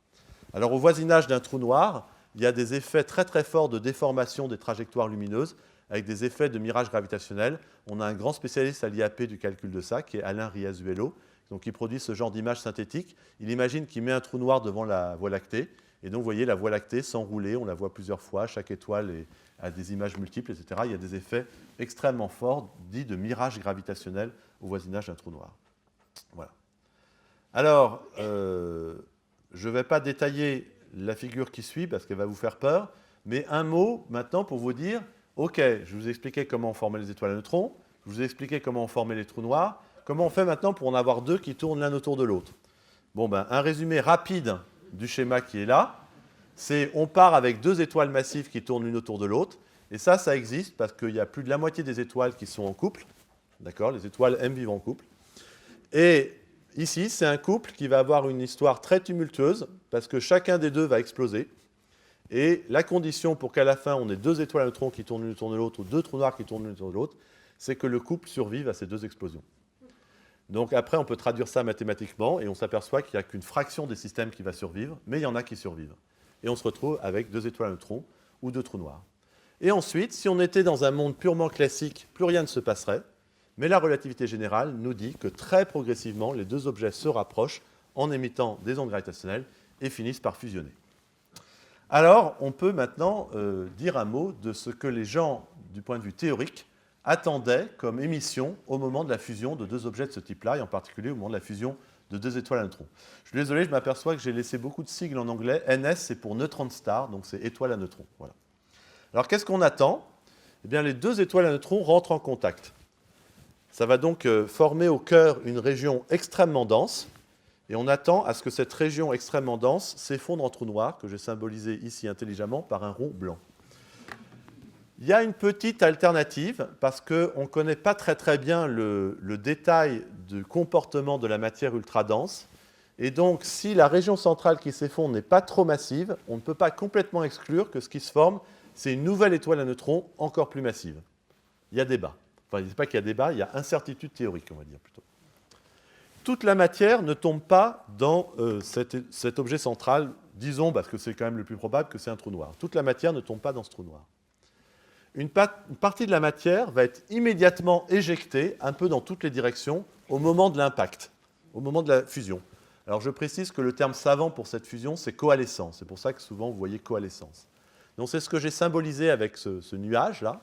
Alors au voisinage d'un trou noir, il y a des effets très très forts de déformation des trajectoires lumineuses avec des effets de mirage gravitationnel. On a un grand spécialiste à l'IAP du calcul de ça, qui est Alain Riazuelo, donc qui produit ce genre d'image synthétique. Il imagine qu'il met un trou noir devant la Voie lactée, et donc vous voyez la Voie lactée s'enrouler, on la voit plusieurs fois, chaque étoile a des images multiples, etc. Il y a des effets extrêmement forts, dits de mirage gravitationnel au voisinage d'un trou noir. Voilà. Alors, je ne vais pas détailler la figure qui suit, parce qu'elle va vous faire peur, mais un mot maintenant pour vous dire, OK, je vous ai expliqué comment on formait les étoiles à neutrons, je vous ai expliqué comment on formait les trous noirs, comment on fait maintenant pour en avoir deux qui tournent l'un autour de l'autre. Bon, ben, un résumé rapide du schéma qui est là, c'est on part avec deux étoiles massives qui tournent l'une autour de l'autre, et ça existe parce qu'il y a plus de la moitié des étoiles qui sont en couple, d'accord, les étoiles aiment vivre en couple, et ici, c'est un couple qui va avoir une histoire très tumultueuse, parce que chacun des deux va exploser, et la condition pour qu'à la fin, on ait deux étoiles à neutrons qui tournent l'une autour de l'autre, ou deux trous noirs qui tournent l'une autour de l'autre, c'est que le couple survive à ces deux explosions. Donc après, on peut traduire ça mathématiquement, et on s'aperçoit qu'il n'y a qu'une fraction des systèmes qui va survivre, mais il y en a qui survivent. Et on se retrouve avec deux étoiles à neutrons ou deux trous noirs. Et ensuite, si on était dans un monde purement classique, plus rien ne se passerait, mais la relativité générale nous dit que très progressivement, les deux objets se rapprochent en émettant des ondes gravitationnelles et finissent par fusionner. Alors, on peut maintenant dire un mot de ce que les gens, du point de vue théorique, attendaient comme émission au moment de la fusion de deux objets de ce type-là, et en particulier au moment de la fusion de deux étoiles à neutrons. Je suis désolé, je m'aperçois que j'ai laissé beaucoup de sigles en anglais. NS, c'est pour neutron star, donc c'est étoile à neutrons. Voilà. Alors, qu'est-ce qu'on attend? Eh bien, les deux étoiles à neutrons rentrent en contact. Ça va donc former au cœur une région extrêmement dense, et on attend à ce que cette région extrêmement dense s'effondre en trou noir, que j'ai symbolisé ici intelligemment par un rond blanc. Il y a une petite alternative, parce qu'on ne connaît pas très bien le détail du comportement de la matière ultra-dense, et donc si la région centrale qui s'effondre n'est pas trop massive, on ne peut pas complètement exclure que ce qui se forme, c'est une nouvelle étoile à neutrons encore plus massive. Il y a débat. Enfin, je ne dis pas qu'il y a débat, il y a incertitude théorique, on va dire plutôt. Toute la matière ne tombe pas dans cet objet central, disons, parce que c'est quand même le plus probable que c'est un trou noir. Toute la matière ne tombe pas dans ce trou noir. Une partie de la matière va être immédiatement éjectée, un peu dans toutes les directions, au moment de l'impact, au moment de la fusion. Alors je précise que le terme savant pour cette fusion, c'est coalescence. C'est pour ça que souvent vous voyez coalescence. Donc c'est ce que j'ai symbolisé avec ce nuage-là.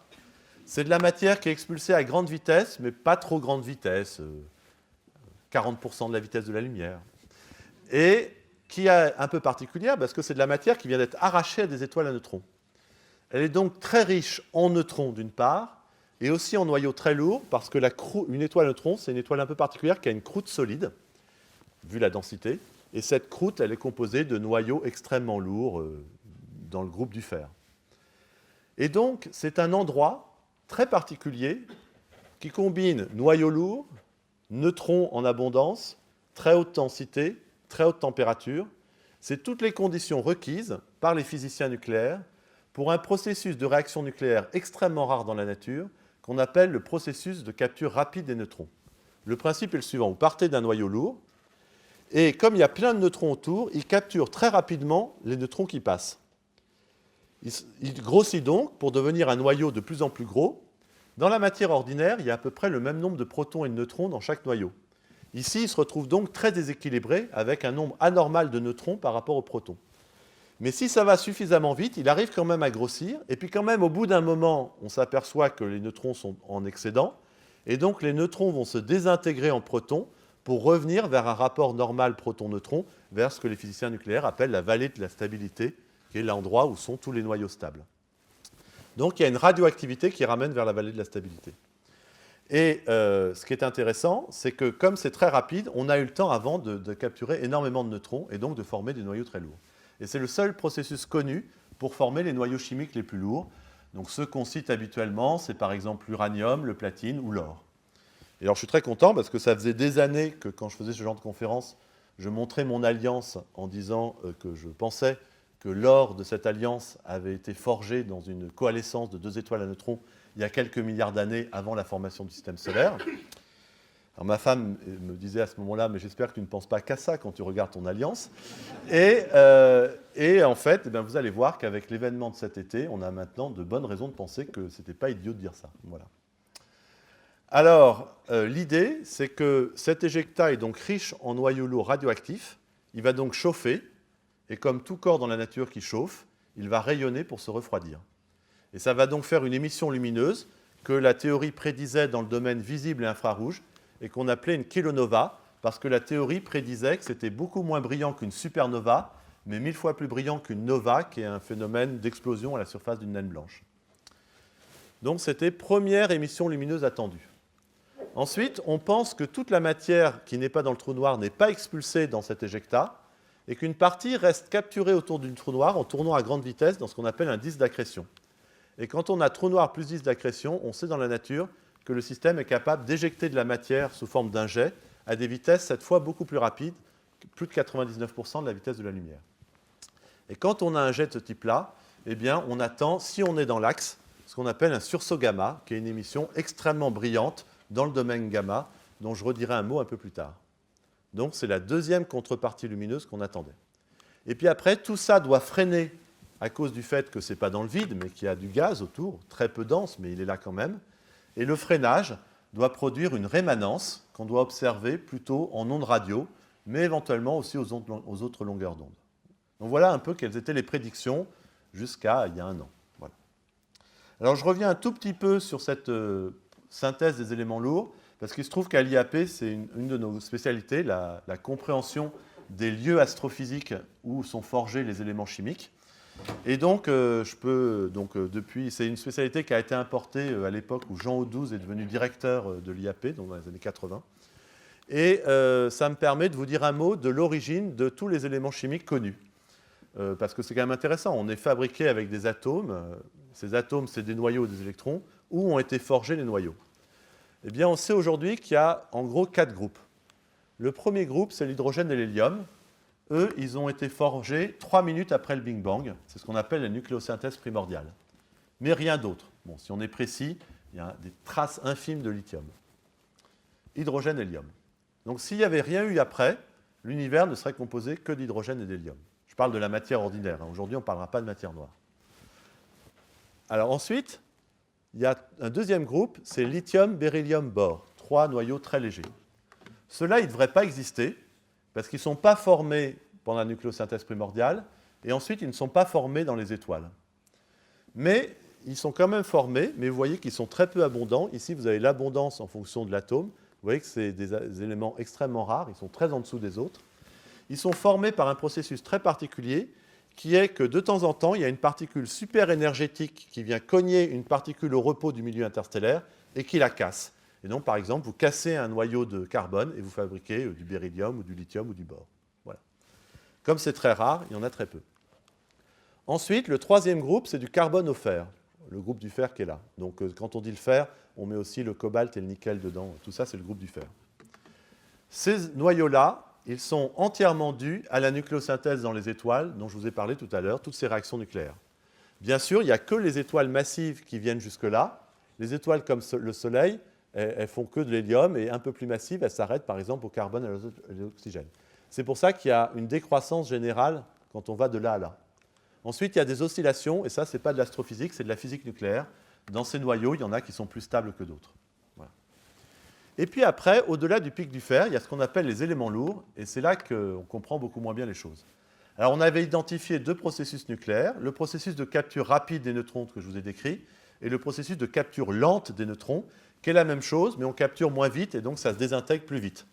C'est de la matière qui est expulsée à grande vitesse, mais pas trop grande vitesse, 40% de la vitesse de la lumière, et qui est un peu particulière parce que c'est de la matière qui vient d'être arrachée à des étoiles à neutrons. Elle est donc très riche en neutrons d'une part, et aussi en noyaux très lourds, parce que une étoile à neutrons, c'est une étoile un peu particulière qui a une croûte solide, vu la densité, et cette croûte, elle est composée de noyaux extrêmement lourds dans le groupe du fer. Et donc, c'est un endroit très particulier qui combine noyaux lourds, neutrons en abondance, très haute densité, très haute température. C'est toutes les conditions requises par les physiciens nucléaires pour un processus de réaction nucléaire extrêmement rare dans la nature qu'on appelle le processus de capture rapide des neutrons. Le principe est le suivant. Vous partez d'un noyau lourd et comme il y a plein de neutrons autour, il capture très rapidement les neutrons qui passent. Il grossit donc pour devenir un noyau de plus en plus gros. Dans la matière ordinaire, il y a à peu près le même nombre de protons et de neutrons dans chaque noyau. Ici, il se retrouve donc très déséquilibré avec un nombre anormal de neutrons par rapport aux protons. Mais si ça va suffisamment vite, il arrive quand même à grossir. Et puis quand même, au bout d'un moment, on s'aperçoit que les neutrons sont en excédent. Et donc les neutrons vont se désintégrer en protons pour revenir vers un rapport normal proton-neutron, vers ce que les physiciens nucléaires appellent la vallée de la stabilité, qui est l'endroit où sont tous les noyaux stables. Donc il y a une radioactivité qui ramène vers la vallée de la stabilité. Et ce qui est intéressant, c'est que comme c'est très rapide, on a eu le temps avant de capturer énormément de neutrons et donc de former des noyaux très lourds. Et c'est le seul processus connu pour former les noyaux chimiques les plus lourds. Donc ceux qu'on cite habituellement, c'est par exemple l'uranium, le platine ou l'or. Et alors je suis très content parce que ça faisait des années que quand je faisais ce genre de conférence, je montrais mon alliance en disant que je pensais que l'or de cette alliance avait été forgé dans une coalescence de 2 étoiles à neutrons il y a quelques milliards d'années avant la formation du système solaire. Alors ma femme me disait à ce moment-là, mais j'espère que tu ne penses pas qu'à ça quand tu regardes ton alliance. Et en fait, eh bien, vous allez voir qu'avec l'événement de cet été, on a maintenant de bonnes raisons de penser que ce n'était pas idiot de dire ça. Voilà. Alors, l'idée, c'est que cet éjecta est donc riche en noyaux lourds radioactifs. Il va donc chauffer, et comme tout corps dans la nature qui chauffe, il va rayonner pour se refroidir. Et ça va donc faire une émission lumineuse que la théorie prédisait dans le domaine visible et infrarouge, et qu'on appelait une kilonova, parce que la théorie prédisait que c'était beaucoup moins brillant qu'une supernova, mais 1000 fois plus brillant qu'une nova, qui est un phénomène d'explosion à la surface d'une naine blanche. Donc c'était première émission lumineuse attendue. Ensuite, on pense que toute la matière qui n'est pas dans le trou noir n'est pas expulsée dans cet éjecta, et qu'une partie reste capturée autour du trou noir en tournant à grande vitesse dans ce qu'on appelle un disque d'accrétion. Et quand on a trou noir plus disque d'accrétion, on sait dans la nature que le système est capable d'éjecter de la matière sous forme d'un jet à des vitesses cette fois beaucoup plus rapides, plus de 99% de la vitesse de la lumière. Et quand on a un jet de ce type-là, eh bien, on attend, si on est dans l'axe, ce qu'on appelle un sursaut gamma, qui est une émission extrêmement brillante dans le domaine gamma, dont je redirai un mot un peu plus tard. Donc c'est la deuxième contrepartie lumineuse qu'on attendait. Et puis après, tout ça doit freiner à cause du fait que ce n'est pas dans le vide, mais qu'il y a du gaz autour, très peu dense, mais il est là quand même. Et le freinage doit produire une rémanence qu'on doit observer plutôt en ondes radio, mais éventuellement aussi aux autres longueurs d'onde. Donc voilà un peu quelles étaient les prédictions jusqu'à il y a un an. Voilà. Alors je reviens un tout petit peu sur cette synthèse des éléments lourds, parce qu'il se trouve qu'à l'IAP, c'est une de nos spécialités, la compréhension des lieux astrophysiques où sont forgés les éléments chimiques. Et donc, c'est une spécialité qui a été importée à l'époque où Jean Audouze est devenu directeur de l'IAP, donc dans les années 80. Et ça me permet de vous dire un mot de l'origine de tous les éléments chimiques connus. Parce que c'est quand même intéressant. On est fabriqué avec des atomes. Ces atomes, c'est des noyaux et des électrons. Où ont été forgés les noyaux? Eh bien, on sait aujourd'hui qu'il y a en gros 4 groupes. Le premier groupe, c'est l'hydrogène et l'hélium. Eux, ils ont été forgés 3 minutes après le Big Bang. C'est ce qu'on appelle la nucléosynthèse primordiale. Mais rien d'autre. Bon, si on est précis, il y a des traces infimes de lithium. Hydrogène et hélium. Donc s'il n'y avait rien eu après, l'univers ne serait composé que d'hydrogène et d'hélium. Je parle de la matière ordinaire. Aujourd'hui, on ne parlera pas de matière noire. Alors ensuite, il y a un deuxième groupe, c'est lithium, beryllium, bore. 3 noyaux très légers. Ceux-là, ils ne devraient pas exister, parce qu'ils ne sont pas formés pendant la nucléosynthèse primordiale, et ensuite, ils ne sont pas formés dans les étoiles. Mais ils sont quand même formés, mais vous voyez qu'ils sont très peu abondants. Ici, vous avez l'abondance en fonction de l'atome. Vous voyez que c'est des éléments extrêmement rares, ils sont très en dessous des autres. Ils sont formés par un processus très particulier, qui est que de temps en temps, il y a une particule super énergétique qui vient cogner une particule au repos du milieu interstellaire et qui la casse. Et donc, par exemple, vous cassez un noyau de carbone et vous fabriquez du beryllium ou du lithium ou du bore. Voilà. Comme c'est très rare, il y en a très peu. Ensuite, le troisième groupe, c'est du carbone au fer, le groupe du fer qui est là. Donc, quand on dit le fer, on met aussi le cobalt et le nickel dedans. Tout ça, c'est le groupe du fer. Ces noyaux-là, ils sont entièrement dus à la nucléosynthèse dans les étoiles, dont je vous ai parlé tout à l'heure, toutes ces réactions nucléaires. Bien sûr, il n'y a que les étoiles massives qui viennent jusque-là. Les étoiles comme le Soleil, elles font que de l'hélium, et un peu plus massives, elles s'arrêtent par exemple au carbone et à l'oxygène. C'est pour ça qu'il y a une décroissance générale quand on va de là à là. Ensuite, il y a des oscillations, et ça, ce n'est pas de l'astrophysique, c'est de la physique nucléaire. Dans ces noyaux, il y en a qui sont plus stables que d'autres. Voilà. Et puis après, au-delà du pic du fer, il y a ce qu'on appelle les éléments lourds, et c'est là qu'on comprend beaucoup moins bien les choses. Alors on avait identifié 2 processus nucléaires, le processus de capture rapide des neutrons que je vous ai décrit, et le processus de capture lente des neutrons, qui est la même chose, mais on capture moins vite, et donc ça se désintègre plus vite.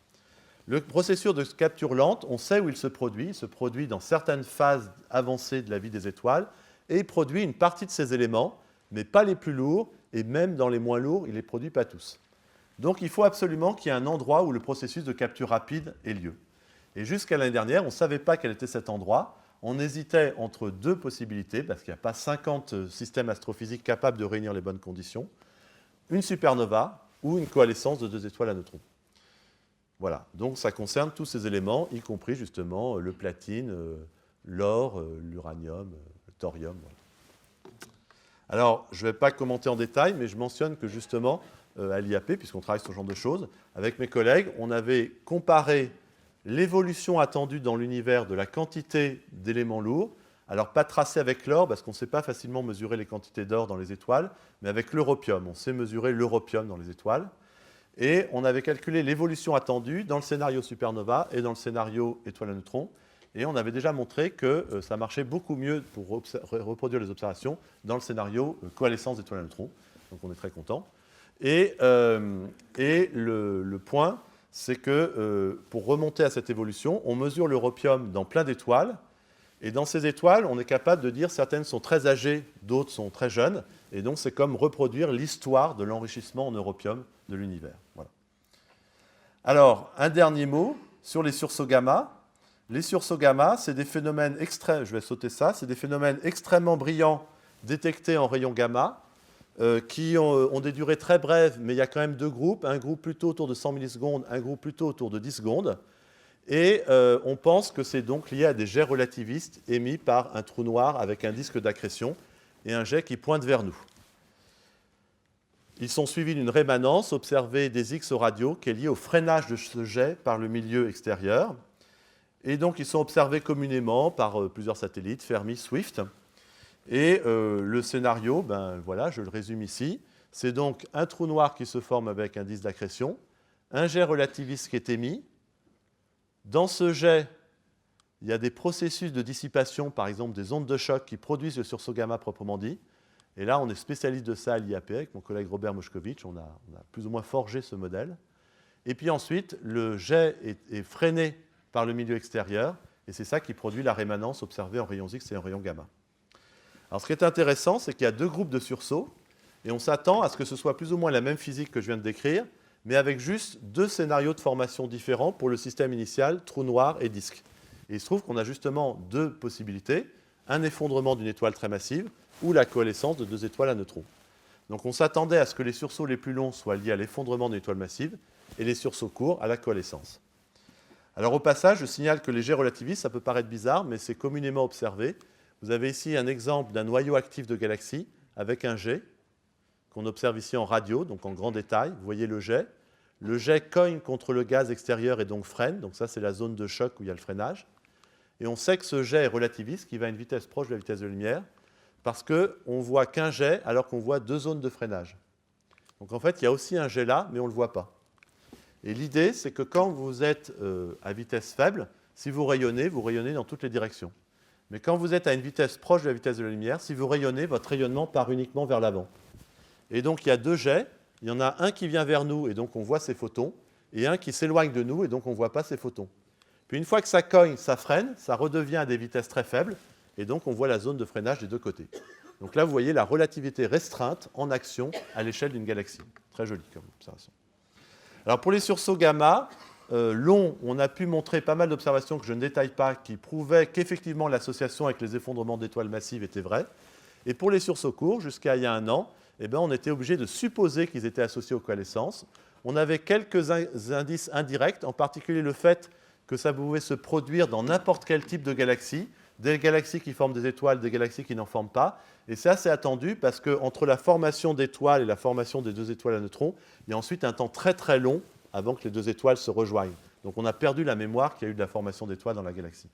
Le processus de capture lente, on sait où il se produit dans certaines phases avancées de la vie des étoiles, et il produit une partie de ces éléments, mais pas les plus lourds, et même dans les moins lourds, il ne les produit pas tous. Donc il faut absolument qu'il y ait un endroit où le processus de capture rapide ait lieu. Et jusqu'à l'année dernière, on ne savait pas quel était cet endroit. On hésitait entre 2 possibilités, parce qu'il n'y a pas 50 systèmes astrophysiques capables de réunir les bonnes conditions. Une supernova ou une coalescence de 2 étoiles à neutrons. Voilà, donc ça concerne tous ces éléments, y compris justement le platine, l'or, l'uranium, le thorium. Voilà. Alors, je ne vais pas commenter en détail, mais je mentionne que justement, à l'IAP, puisqu'on travaille sur ce genre de choses, avec mes collègues, on avait comparé l'évolution attendue dans l'univers de la quantité d'éléments lourds, alors pas tracée avec l'or, parce qu'on ne sait pas facilement mesurer les quantités d'or dans les étoiles, mais avec l'europium. On sait mesurer l'europium dans les étoiles. Et on avait calculé l'évolution attendue dans le scénario supernova et dans le scénario étoile à neutrons. Et on avait déjà montré que ça marchait beaucoup mieux pour reproduire les observations dans le scénario coalescence d'étoiles à neutrons. Donc on est très content. Et le point, c'est que pour remonter à cette évolution, on mesure l'europium dans plein d'étoiles. Et dans ces étoiles, on est capable de dire certaines sont très âgées, d'autres sont très jeunes. Et donc c'est comme reproduire l'histoire de l'enrichissement en europium de l'univers. Voilà. Alors, un dernier mot sur les sursauts gamma. Les sursauts gamma, c'est des phénomènes extrêmes, je vais sauter ça, c'est des phénomènes extrêmement brillants détectés en rayons gamma, qui ont des durées très brèves, mais il y a quand même 2 groupes, un groupe plutôt autour de 100 millisecondes, un groupe plutôt autour de 10 secondes. Et on pense que c'est donc lié à des jets relativistes émis par un trou noir avec un disque d'accrétion et un jet qui pointe vers nous. Ils sont suivis d'une rémanence observée des X radio qui est liée au freinage de ce jet par le milieu extérieur. Et donc, ils sont observés communément par plusieurs satellites, Fermi, Swift. Et le scénario, ben, voilà, je le résume ici. C'est donc un trou noir qui se forme avec un disque d'accrétion, un jet relativiste qui est émis. Dans ce jet, il y a des processus de dissipation, par exemple des ondes de choc qui produisent le sursaut gamma proprement dit. Et là, on est spécialiste de ça à l'IAP avec mon collègue Robert Moszkowicz. On a plus ou moins forgé ce modèle. Et puis ensuite, le jet est freiné par le milieu extérieur, et c'est ça qui produit la rémanence observée en rayons X et en rayons gamma. Alors ce qui est intéressant, c'est qu'il y a 2 groupes de sursauts, et on s'attend à ce que ce soit plus ou moins la même physique que je viens de décrire, mais avec juste 2 scénarios de formation différents pour le système initial, trou noir et disque. Et il se trouve qu'on a justement 2 possibilités, un effondrement d'une étoile très massive, ou la coalescence de 2 étoiles à neutrons. Donc on s'attendait à ce que les sursauts les plus longs soient liés à l'effondrement d'une étoile massive, et les sursauts courts à la coalescence. Alors au passage, je signale que les jets relativistes, ça peut paraître bizarre, mais c'est communément observé. Vous avez ici un exemple d'un noyau actif de galaxie avec un jet qu'on observe ici en radio, donc en grand détail. Vous voyez le jet. Le jet cogne contre le gaz extérieur et donc freine. Donc ça, c'est la zone de choc où il y a le freinage. Et on sait que ce jet est relativiste, qui va à une vitesse proche de la vitesse de la lumière, parce qu'on voit qu'un jet alors qu'on voit 2 zones de freinage. Donc en fait, il y a aussi un jet là, mais on ne le voit pas. Et l'idée, c'est que quand vous êtes à vitesse faible, si vous rayonnez dans toutes les directions. Mais quand vous êtes à une vitesse proche de la vitesse de la lumière, si vous rayonnez, votre rayonnement part uniquement vers l'avant. Et donc, il y a 2 jets. Il y en a un qui vient vers nous, et donc on voit ses photons, et un qui s'éloigne de nous, et donc on ne voit pas ses photons. Puis une fois que ça cogne, ça freine, ça redevient à des vitesses très faibles, et donc on voit la zone de freinage des 2 côtés. Donc là, vous voyez la relativité restreinte en action à l'échelle d'une galaxie. Très joli comme observation. Alors pour les sursauts gamma longs, on a pu montrer pas mal d'observations que je ne détaille pas qui prouvaient qu'effectivement l'association avec les effondrements d'étoiles massives était vraie. Et pour les sursauts courts, jusqu'à il y a un an, on était obligé de supposer qu'ils étaient associés aux coalescences. On avait quelques indices indirects, en particulier le fait que ça pouvait se produire dans n'importe quel type de galaxie, des galaxies qui forment des étoiles, des galaxies qui n'en forment pas. Et c'est assez attendu parce qu'entre la formation d'étoiles et la formation des 2 étoiles à neutrons, il y a ensuite un temps très très long avant que les 2 étoiles se rejoignent. Donc on a perdu la mémoire qu'il y a eu de la formation d'étoiles dans la galaxie.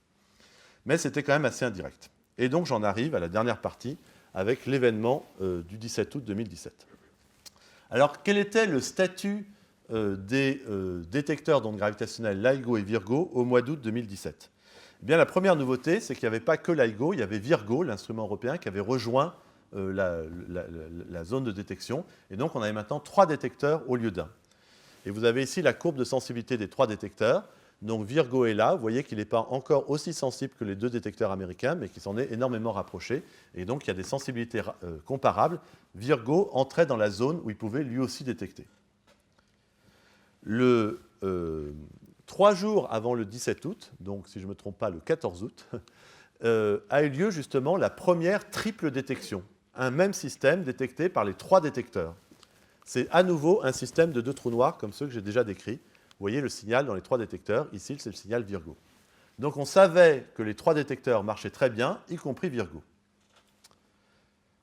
Mais c'était quand même assez indirect. Et donc j'en arrive à la dernière partie avec l'événement du 17 août 2017. Alors quel était le statut des détecteurs d'ondes gravitationnelles LIGO et Virgo au mois d'août 2017. Eh bien, la première nouveauté, c'est qu'il n'y avait pas que LIGO, il y avait Virgo, l'instrument européen, qui avait rejoint la zone de détection. Et donc, on avait maintenant 3 détecteurs au lieu d'un. Et vous avez ici la courbe de sensibilité des 3 détecteurs. Donc, Virgo est là. Vous voyez qu'il n'est pas encore aussi sensible que les 2 détecteurs américains, mais qu'il s'en est énormément rapproché. Et donc, il y a des sensibilités comparables. Virgo entrait dans la zone où il pouvait lui aussi détecter. 3 jours avant le 17 août, donc si je ne me trompe pas le 14 août, a eu lieu justement la première triple détection. Un même système détecté par les 3 détecteurs. C'est à nouveau un système de 2 trous noirs comme ceux que j'ai déjà décrits. Vous voyez le signal dans les 3 détecteurs. Ici, c'est le signal Virgo. Donc on savait que les 3 détecteurs marchaient très bien, y compris Virgo.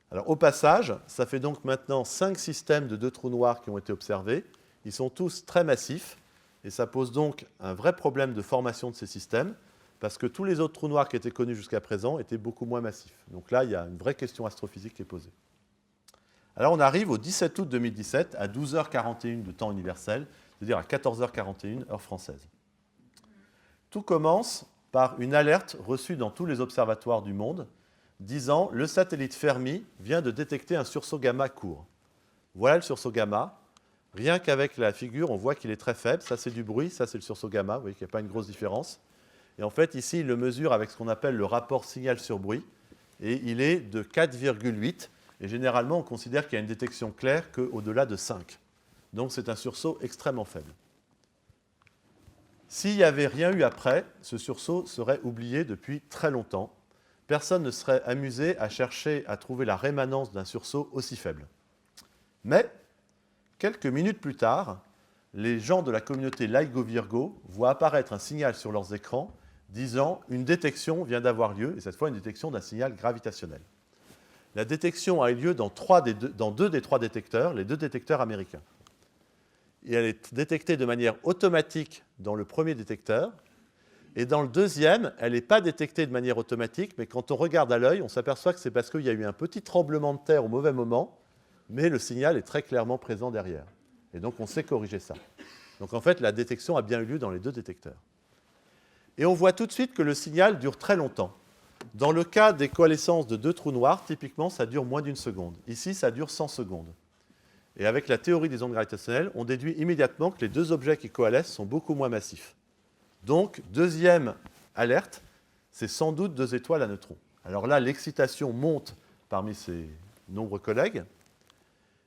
Alors au passage, ça fait donc maintenant 5 systèmes de 2 trous noirs qui ont été observés. Ils sont tous très massifs. Et ça pose donc un vrai problème de formation de ces systèmes, parce que tous les autres trous noirs qui étaient connus jusqu'à présent étaient beaucoup moins massifs. Donc là, il y a une vraie question astrophysique qui est posée. Alors on arrive au 17 août 2017 à 12h41 de temps universel, c'est-à-dire à 14h41 heure française. Tout commence par une alerte reçue dans tous les observatoires du monde, disant « Le satellite Fermi vient de détecter un sursaut gamma court ». Voilà le sursaut gamma. Rien qu'avec la figure, on voit qu'il est très faible. Ça, c'est du bruit. Ça, c'est le sursaut gamma. Vous voyez qu'il n'y a pas une grosse différence. Et en fait, ici, il le mesure avec ce qu'on appelle le rapport signal sur bruit. Et il est de 4,8. Et généralement, on considère qu'il y a une détection claire qu'au-delà de 5. Donc, c'est un sursaut extrêmement faible. S'il n'y avait rien eu après, ce sursaut serait oublié depuis très longtemps. Personne ne serait amusé à chercher à trouver la rémanence d'un sursaut aussi faible. Mais quelques minutes plus tard, les gens de la communauté LIGO-Virgo voient apparaître un signal sur leurs écrans disant « Une détection vient d'avoir lieu », et cette fois une détection d'un signal gravitationnel. La détection a eu lieu dans 2 des 3 détecteurs, les 2 détecteurs américains. Et elle est détectée de manière automatique dans le premier détecteur, et dans le deuxième, elle n'est pas détectée de manière automatique, mais quand on regarde à l'œil, on s'aperçoit que c'est parce qu'il y a eu un petit tremblement de terre au mauvais moment, mais le signal est très clairement présent derrière. Et donc, on sait corriger ça. Donc, en fait, la détection a bien eu lieu dans les 2 détecteurs. Et on voit tout de suite que le signal dure très longtemps. Dans le cas des coalescences de 2 trous noirs, typiquement, ça dure moins d'1 seconde. Ici, ça dure 100 secondes. Et avec la théorie des ondes gravitationnelles, on déduit immédiatement que les 2 objets qui coalescent sont beaucoup moins massifs. Donc, deuxième alerte, c'est sans doute 2 étoiles à neutrons. Alors là, l'excitation monte parmi ses nombreux collègues.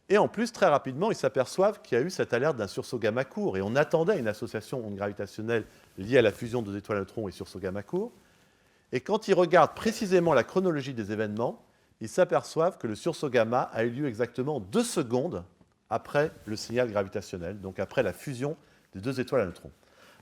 Et en plus, très rapidement, ils s'aperçoivent qu'il y a eu cette alerte d'un sursaut gamma court. Et on attendait une association onde gravitationnelle liée à la fusion de 2 étoiles à neutrons et sursaut gamma court. Et quand ils regardent précisément la chronologie des événements, ils s'aperçoivent que le sursaut gamma a eu lieu exactement 2 secondes après le signal gravitationnel, donc après la fusion des 2 étoiles à neutrons.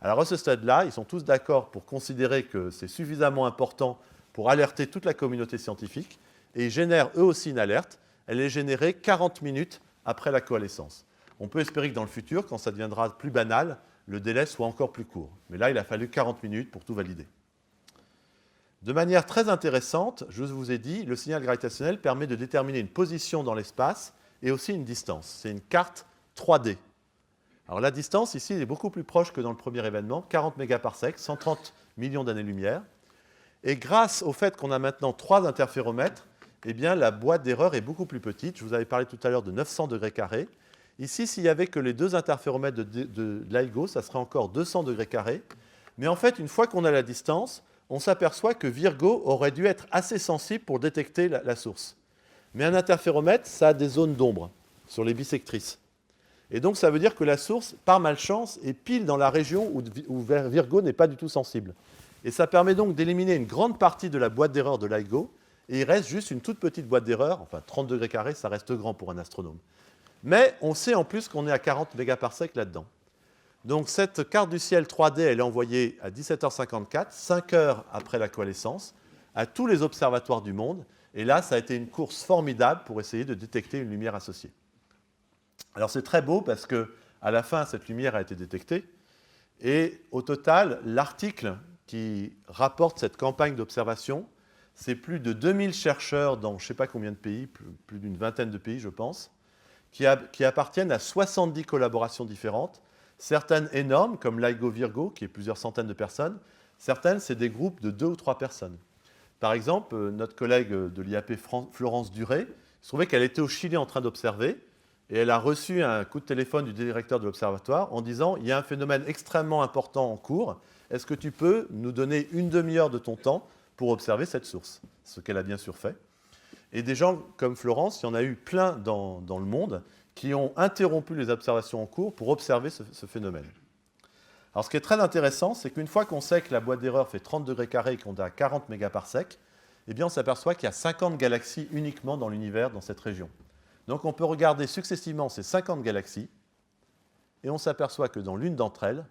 Alors à ce stade-là, ils sont tous d'accord pour considérer que c'est suffisamment important pour alerter toute la communauté scientifique, et ils génèrent eux aussi une alerte. Elle est générée 40 minutes après la coalescence. On peut espérer que dans le futur, quand ça deviendra plus banal, le délai soit encore plus court. Mais là, il a fallu 40 minutes pour tout valider. De manière très intéressante, je vous ai dit, le signal gravitationnel permet de déterminer une position dans l'espace et aussi une distance. C'est une carte 3D. Alors la distance, ici, est beaucoup plus proche que dans le premier événement, 40 mégaparsecs, 130 millions d'années-lumière. Et grâce au fait qu'on a maintenant 3 interféromètres, eh bien, la boîte d'erreur est beaucoup plus petite. Je vous avais parlé tout à l'heure de 900 degrés carrés. Ici, s'il n'y avait que les 2 interféromètres de LIGO, ça serait encore 200 degrés carrés. Mais en fait, une fois qu'on a la distance, on s'aperçoit que Virgo aurait dû être assez sensible pour détecter la source. Mais un interféromètre, ça a des zones d'ombre sur les bissectrices. Et donc, ça veut dire que la source, par malchance, est pile dans la région où Virgo n'est pas du tout sensible. Et ça permet donc d'éliminer une grande partie de la boîte d'erreur de LIGO. Et il reste juste une toute petite boîte d'erreur, enfin 30 degrés carrés, ça reste grand pour un astronome. Mais on sait en plus qu'on est à 40 mégaparsecs là-dedans. Donc cette carte du ciel 3D, elle est envoyée à 17h54, 5 heures après la coalescence, à tous les observatoires du monde. Et là, ça a été une course formidable pour essayer de détecter une lumière associée. Alors c'est très beau parce qu'à la fin, cette lumière a été détectée. Et au total, l'article qui rapporte cette campagne d'observation, c'est plus de 2000 chercheurs dans je ne sais pas combien de pays, plus d'une vingtaine de pays, je pense, qui appartiennent à 70 collaborations différentes, certaines énormes, comme LIGO Virgo, qui est plusieurs centaines de personnes, certaines, c'est des groupes de 2 ou 3 personnes. Par exemple, notre collègue de l'IAP Florence Duré, il se trouvait qu'elle était au Chili en train d'observer, et elle a reçu un coup de téléphone du directeur de l'observatoire en disant « Il y a un phénomène extrêmement important en cours, est-ce que tu peux nous donner une demi-heure de ton temps pour observer cette source ?» Ce qu'elle a bien sûr fait. Et des gens comme Florence, il y en a eu plein dans le monde, qui ont interrompu les observations en cours pour observer ce phénomène. Alors ce qui est très intéressant, c'est qu'une fois qu'on sait que la boîte d'erreur fait 30 degrés carrés et qu'on est à 40 mégaparsecs, eh bien on s'aperçoit qu'il y a 50 galaxies uniquement dans l'univers, dans cette région. Donc on peut regarder successivement ces 50 galaxies, et on s'aperçoit que dans l'une d'entre elles,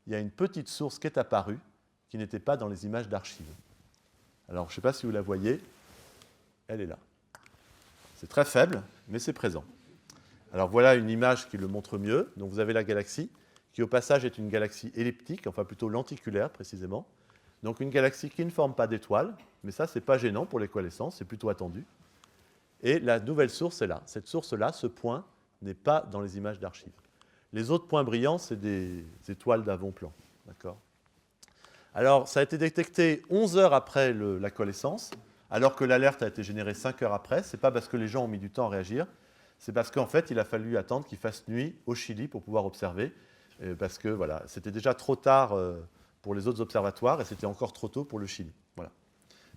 il y a une petite source qui est apparue, qui n'était pas dans les images d'archives. Alors je ne sais pas si vous la voyez, elle est là. C'est très faible, mais c'est présent. Alors voilà une image qui le montre mieux. Donc vous avez la galaxie, qui au passage est une galaxie elliptique, enfin plutôt lenticulaire précisément. Donc une galaxie qui ne forme pas d'étoiles, mais ça, ce n'est pas gênant pour les coalescences, c'est plutôt attendu. Et la nouvelle source est là. Cette source-là, ce point, n'est pas dans les images d'archives. Les autres points brillants, c'est des étoiles d'avant-plan. D'accord ? Alors, ça a été détecté 11 heures après la coalescence, alors que l'alerte a été générée 5 heures après. Ce n'est pas parce que les gens ont mis du temps à réagir, c'est parce qu'en fait, il a fallu attendre qu'il fasse nuit au Chili pour pouvoir observer, parce que voilà, c'était déjà trop tard pour les autres observatoires et c'était encore trop tôt pour le Chili. Voilà.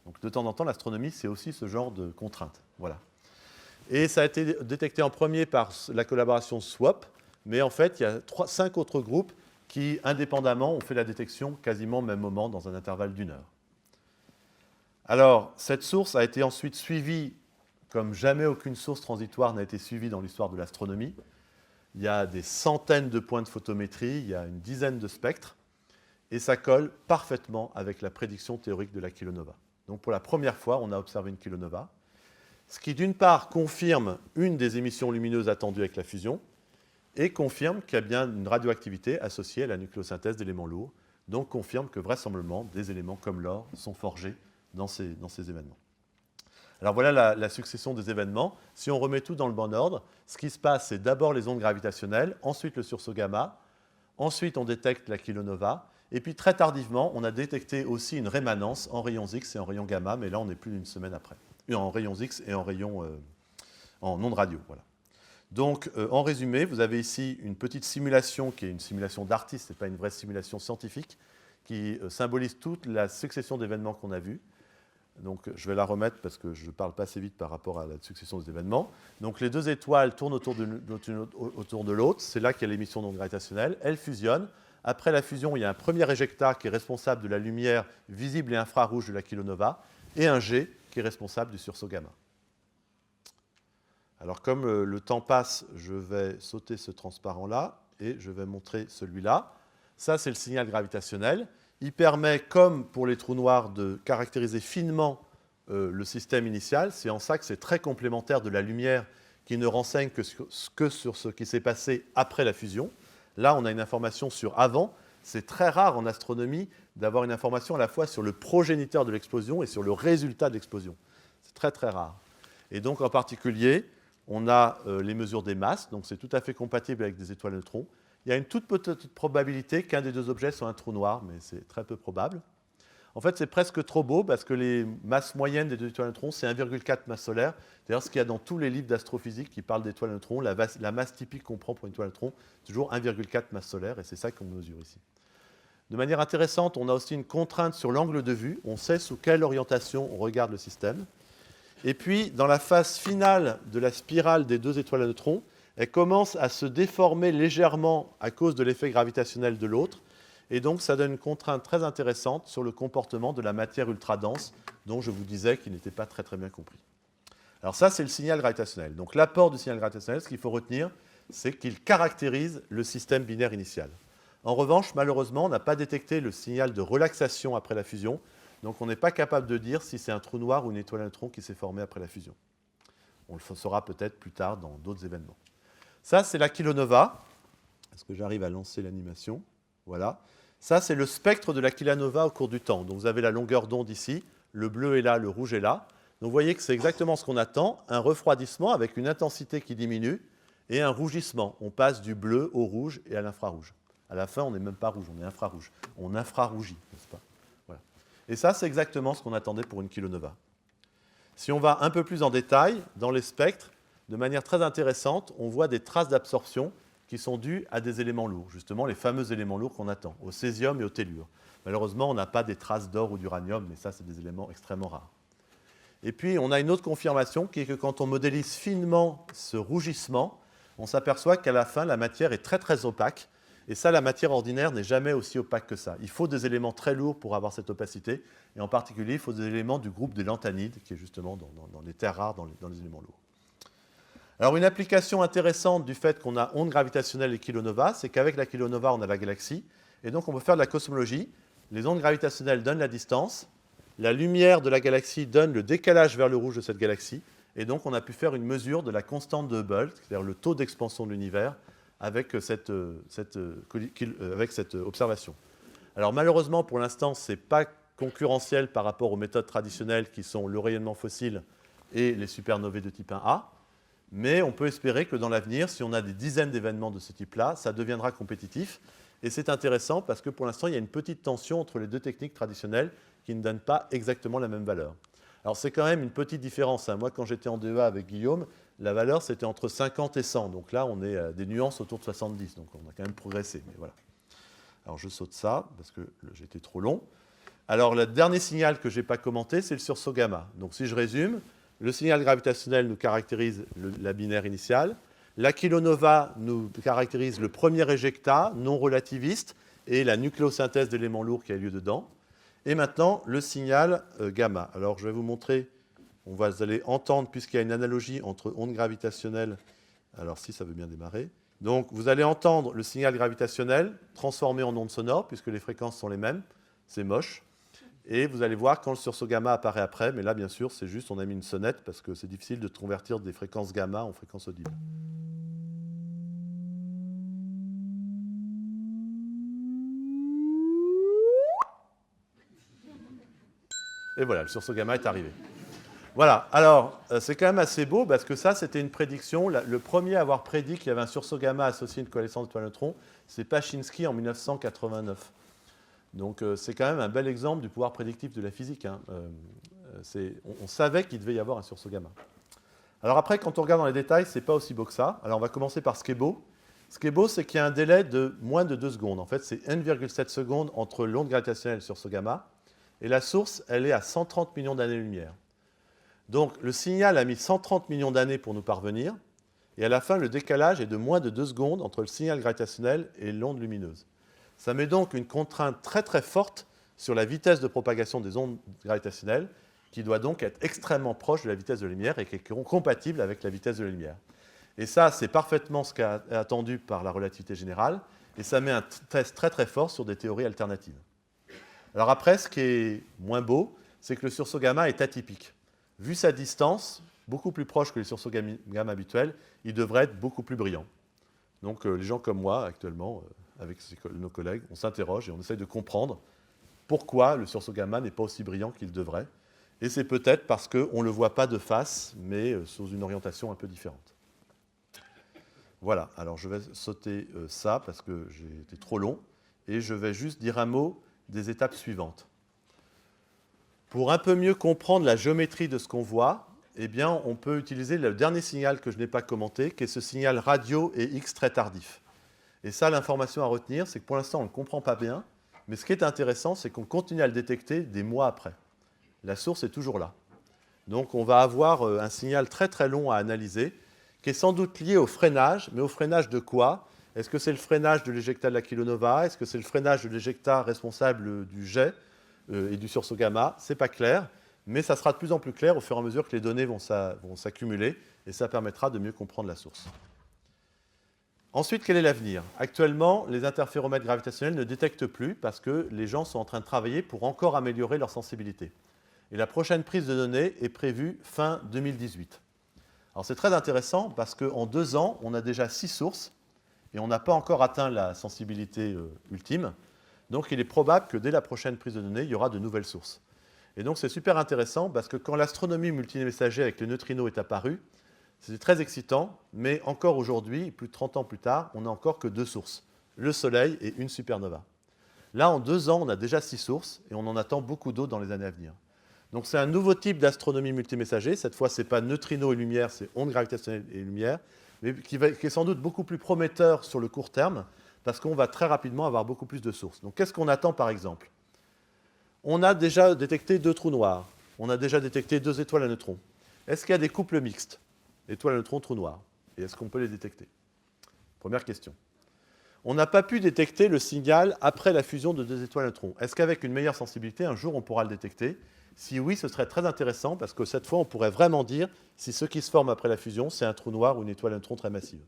Donc, de temps en temps, l'astronomie, c'est aussi ce genre de contraintes. Voilà. Et ça a été détecté en premier par la collaboration SWAP, mais en fait, il y a 5 autres groupes qui, indépendamment, ont fait la détection quasiment au même moment, dans un intervalle d'1 heure. Alors, cette source a été ensuite suivie, comme jamais aucune source transitoire n'a été suivie dans l'histoire de l'astronomie. Il y a des centaines de points de photométrie, il y a une dizaine de spectres, et ça colle parfaitement avec la prédiction théorique de la kilonova. Donc, pour la première fois, on a observé une kilonova, ce qui, d'une part, confirme une des émissions lumineuses attendues avec la fusion, et confirme qu'il y a bien une radioactivité associée à la nucléosynthèse d'éléments lourds, donc confirme que vraisemblablement des éléments comme l'or sont forgés dans ces événements. Alors voilà la succession des événements. Si on remet tout dans le bon ordre, ce qui se passe, c'est d'abord les ondes gravitationnelles, ensuite le sursaut gamma, ensuite on détecte la kilonova, et puis très tardivement, on a détecté aussi une rémanence en rayons X et en rayons gamma, mais là on est plus d'une semaine après, en rayons X et en ondes radio. Voilà. Donc, en résumé, vous avez ici une petite simulation qui est une simulation d'artiste, ce n'est pas une vraie simulation scientifique, qui symbolise toute la succession d'événements qu'on a vus. Donc, je vais la remettre parce que je ne parle pas assez vite par rapport à la succession des événements. Donc, les deux étoiles tournent autour de l'autre. C'est là qu'il y a l'émission d'ondes gravitationnelles. Elles fusionnent. Après la fusion, il y a un premier éjecta qui est responsable de la lumière visible et infrarouge de la kilonova et un jet qui est responsable du sursaut gamma. Alors, comme le temps passe, je vais sauter ce transparent-là et je vais montrer celui-là. Ça, c'est le signal gravitationnel. Il permet, comme pour les trous noirs, de caractériser finement le système initial. C'est en ça que c'est très complémentaire de la lumière qui ne renseigne que sur ce qui s'est passé après la fusion. Là, on a une information sur avant. C'est très rare en astronomie d'avoir une information à la fois sur le progéniteur de l'explosion et sur le résultat de l'explosion. C'est très, très rare. Et donc, en particulier, on a les mesures des masses, donc c'est tout à fait compatible avec des étoiles neutrons. Il y a une toute petite probabilité qu'un des deux objets soit un trou noir, mais c'est très peu probable. En fait, c'est presque trop beau parce que les masses moyennes des deux étoiles neutrons, c'est 1,4 masse solaire. D'ailleurs, ce qu'il y a dans tous les livres d'astrophysique qui parlent d'étoiles neutrons, la masse typique qu'on prend pour une étoile neutron, c'est toujours 1,4 masse solaire, et c'est ça qu'on mesure ici. De manière intéressante, on a aussi une contrainte sur l'angle de vue. On sait sous quelle orientation on regarde le système. Et puis, dans la phase finale de la spirale des deux étoiles à neutrons, elle commence à se déformer légèrement à cause de l'effet gravitationnel de l'autre. Et donc, ça donne une contrainte très intéressante sur le comportement de la matière ultra-dense, dont je vous disais qu'il n'était pas très, très bien compris. Alors ça, c'est le signal gravitationnel. Donc l'apport du signal gravitationnel, ce qu'il faut retenir, c'est qu'il caractérise le système binaire initial. En revanche, malheureusement, on n'a pas détecté le signal de relaxation après la fusion. Donc on n'est pas capable de dire si c'est un trou noir ou une étoile à neutrons qui s'est formée après la fusion. On le saura peut-être plus tard dans d'autres événements. Ça, c'est la kilonova. Est-ce que j'arrive à lancer l'animation? Voilà. Ça, c'est le spectre de la kilonova au cours du temps. Donc vous avez la longueur d'onde ici, le bleu est là, le rouge est là. Donc vous voyez que c'est exactement ce qu'on attend, un refroidissement avec une intensité qui diminue et un rougissement. On passe du bleu au rouge et à l'infrarouge. À la fin, on n'est même pas rouge, on est infrarouge. On infrarougit, n'est-ce pas? Voilà. Et ça, c'est exactement ce qu'on attendait pour une kilonova. Si on va un peu plus en détail, dans les spectres, de manière très intéressante, on voit des traces d'absorption qui sont dues à des éléments lourds, justement les fameux éléments lourds qu'on attend, au césium et au tellure. Malheureusement, on n'a pas des traces d'or ou d'uranium, mais ça, c'est des éléments extrêmement rares. Et puis, on a une autre confirmation qui est que quand on modélise finement ce rougissement, on s'aperçoit qu'à la fin, la matière est très, très opaque. Et ça, la matière ordinaire n'est jamais aussi opaque que ça. Il faut des éléments très lourds pour avoir cette opacité. Et en particulier, il faut des éléments du groupe des lanthanides, qui est justement dans les terres rares, dans les éléments lourds. Alors, une application intéressante du fait qu'on a ondes gravitationnelles et kilonova, c'est qu'avec la kilonova, on a la galaxie. Et donc, on peut faire de la cosmologie. Les ondes gravitationnelles donnent la distance. La lumière de la galaxie donne le décalage vers le rouge de cette galaxie. Et donc, on a pu faire une mesure de la constante de Hubble, c'est-à-dire le taux d'expansion de l'univers, avec cette observation. Alors malheureusement, pour l'instant, ce n'est pas concurrentiel par rapport aux méthodes traditionnelles qui sont le rayonnement fossile et les supernovae de type 1A, mais on peut espérer que dans l'avenir, si on a des dizaines d'événements de ce type-là, ça deviendra compétitif. Et c'est intéressant parce que pour l'instant, il y a une petite tension entre les deux techniques traditionnelles qui ne donnent pas exactement la même valeur. Alors c'est quand même une petite différence. Moi, quand j'étais en DEA avec Guillaume, la valeur, c'était entre 50 et 100. Donc là, on est à des nuances autour de 70. Donc on a quand même progressé. Mais voilà. Alors je saute ça, parce que j'ai été trop long. Alors le dernier signal que je n'ai pas commenté, c'est le sursaut gamma. Donc si je résume, le signal gravitationnel nous caractérise la binaire initiale. La kilonova nous caractérise le premier éjecta non relativiste et la nucléosynthèse d'éléments lourds qui a lieu dedans. Et maintenant, le signal gamma. Alors je vais vous montrer... On va aller entendre, puisqu'il y a une analogie entre ondes gravitationnelles. Alors, si ça veut bien démarrer. Donc, vous allez entendre le signal gravitationnel transformé en ondes sonores, puisque les fréquences sont les mêmes. C'est moche. Et vous allez voir quand le sursaut gamma apparaît après. Mais là, bien sûr, c'est juste, on a mis une sonnette, parce que c'est difficile de convertir des fréquences gamma en fréquences audibles. Et voilà, le sursaut gamma est arrivé. Voilà, alors c'est quand même assez beau parce que ça, c'était une prédiction. Le premier à avoir prédit qu'il y avait un sursaut gamma associé à une coalescence de neutrons, c'est Paczynski en 1989. Donc c'est quand même un bel exemple du pouvoir prédictif de la physique. On savait qu'il devait y avoir un sursaut gamma. Alors après, quand on regarde dans les détails, ce n'est pas aussi beau que ça. Alors on va commencer par ce qui est beau. Ce qui est beau, c'est qu'il y a un délai de moins de 2 secondes. En fait, c'est 1,7 secondes entre l'onde gravitationnelle et le sursaut gamma. Et la source, elle est à 130 millions d'années-lumière. Donc, le signal a mis 130 millions d'années pour nous parvenir, et à la fin, le décalage est de moins de 2 secondes entre le signal gravitationnel et l'onde lumineuse. Ça met donc une contrainte très très forte sur la vitesse de propagation des ondes gravitationnelles, qui doit donc être extrêmement proche de la vitesse de la lumière et qui est compatible avec la vitesse de la lumière. Et ça, c'est parfaitement ce qu'a attendu par la relativité générale, et ça met un test très très fort sur des théories alternatives. Alors après, ce qui est moins beau, c'est que le sursaut gamma est atypique. Vu sa distance, beaucoup plus proche que les sursauts gamma habituels, il devrait être beaucoup plus brillant. Donc les gens comme moi, actuellement, avec nos collègues, on s'interroge et on essaye de comprendre pourquoi le sursaut gamma n'est pas aussi brillant qu'il devrait. Et c'est peut-être parce qu'on ne le voit pas de face, mais sous une orientation un peu différente. Voilà, alors je vais sauter ça parce que j'ai été trop long, et je vais juste dire un mot des étapes suivantes. Pour un peu mieux comprendre la géométrie de ce qu'on voit, eh bien, on peut utiliser le dernier signal que je n'ai pas commenté, qui est ce signal radio et X très tardif. Et ça, l'information à retenir, c'est que pour l'instant, on ne le comprend pas bien, mais ce qui est intéressant, c'est qu'on continue à le détecter des mois après. La source est toujours là. Donc, on va avoir un signal très très long à analyser, qui est sans doute lié au freinage, mais au freinage de quoi? Est-ce que c'est le freinage de l'éjecta de la kilonova? Est-ce que c'est le freinage de l'éjecta responsable du jet et du sursaut gamma? Ce n'est pas clair, mais ça sera de plus en plus clair au fur et à mesure que les données vont s'accumuler, et ça permettra de mieux comprendre la source. Ensuite, quel est l'avenir? Actuellement, les interféromètres gravitationnels ne détectent plus parce que les gens sont en train de travailler pour encore améliorer leur sensibilité. Et la prochaine prise de données est prévue fin 2018. Alors c'est très intéressant parce qu'en 2 ans, on a déjà 6 sources et on n'a pas encore atteint la sensibilité ultime. Donc il est probable que dès la prochaine prise de données, il y aura de nouvelles sources. Et donc c'est super intéressant parce que quand l'astronomie multimessager avec les neutrinos est apparue, C'est très excitant, mais encore aujourd'hui, plus de 30 ans plus tard, on n'a encore que 2 sources, le Soleil et une supernova. Là, en 2 ans, on a déjà 6 sources et on en attend beaucoup d'autres dans les années à venir. Donc c'est un nouveau type d'astronomie multimessager. Cette fois, ce n'est pas neutrinos et lumière, c'est ondes gravitationnelles et lumière, mais qui est sans doute beaucoup plus prometteur sur le court terme, parce qu'on va très rapidement avoir beaucoup plus de sources. Donc qu'est-ce qu'on attend par exemple? On a déjà détecté 2 trous noirs, on a déjà détecté 2 étoiles à neutrons. Est-ce qu'il y a des couples mixtes, étoiles à neutrons, trous noirs? Et est-ce qu'on peut les détecter? Première question. On n'a pas pu détecter le signal après la fusion de 2 étoiles à neutrons. Est-ce qu'avec une meilleure sensibilité, un jour, on pourra le détecter? Si oui, ce serait très intéressant, parce que cette fois, on pourrait vraiment dire si ce qui se forme après la fusion, c'est un trou noir ou une étoile à neutrons très massive.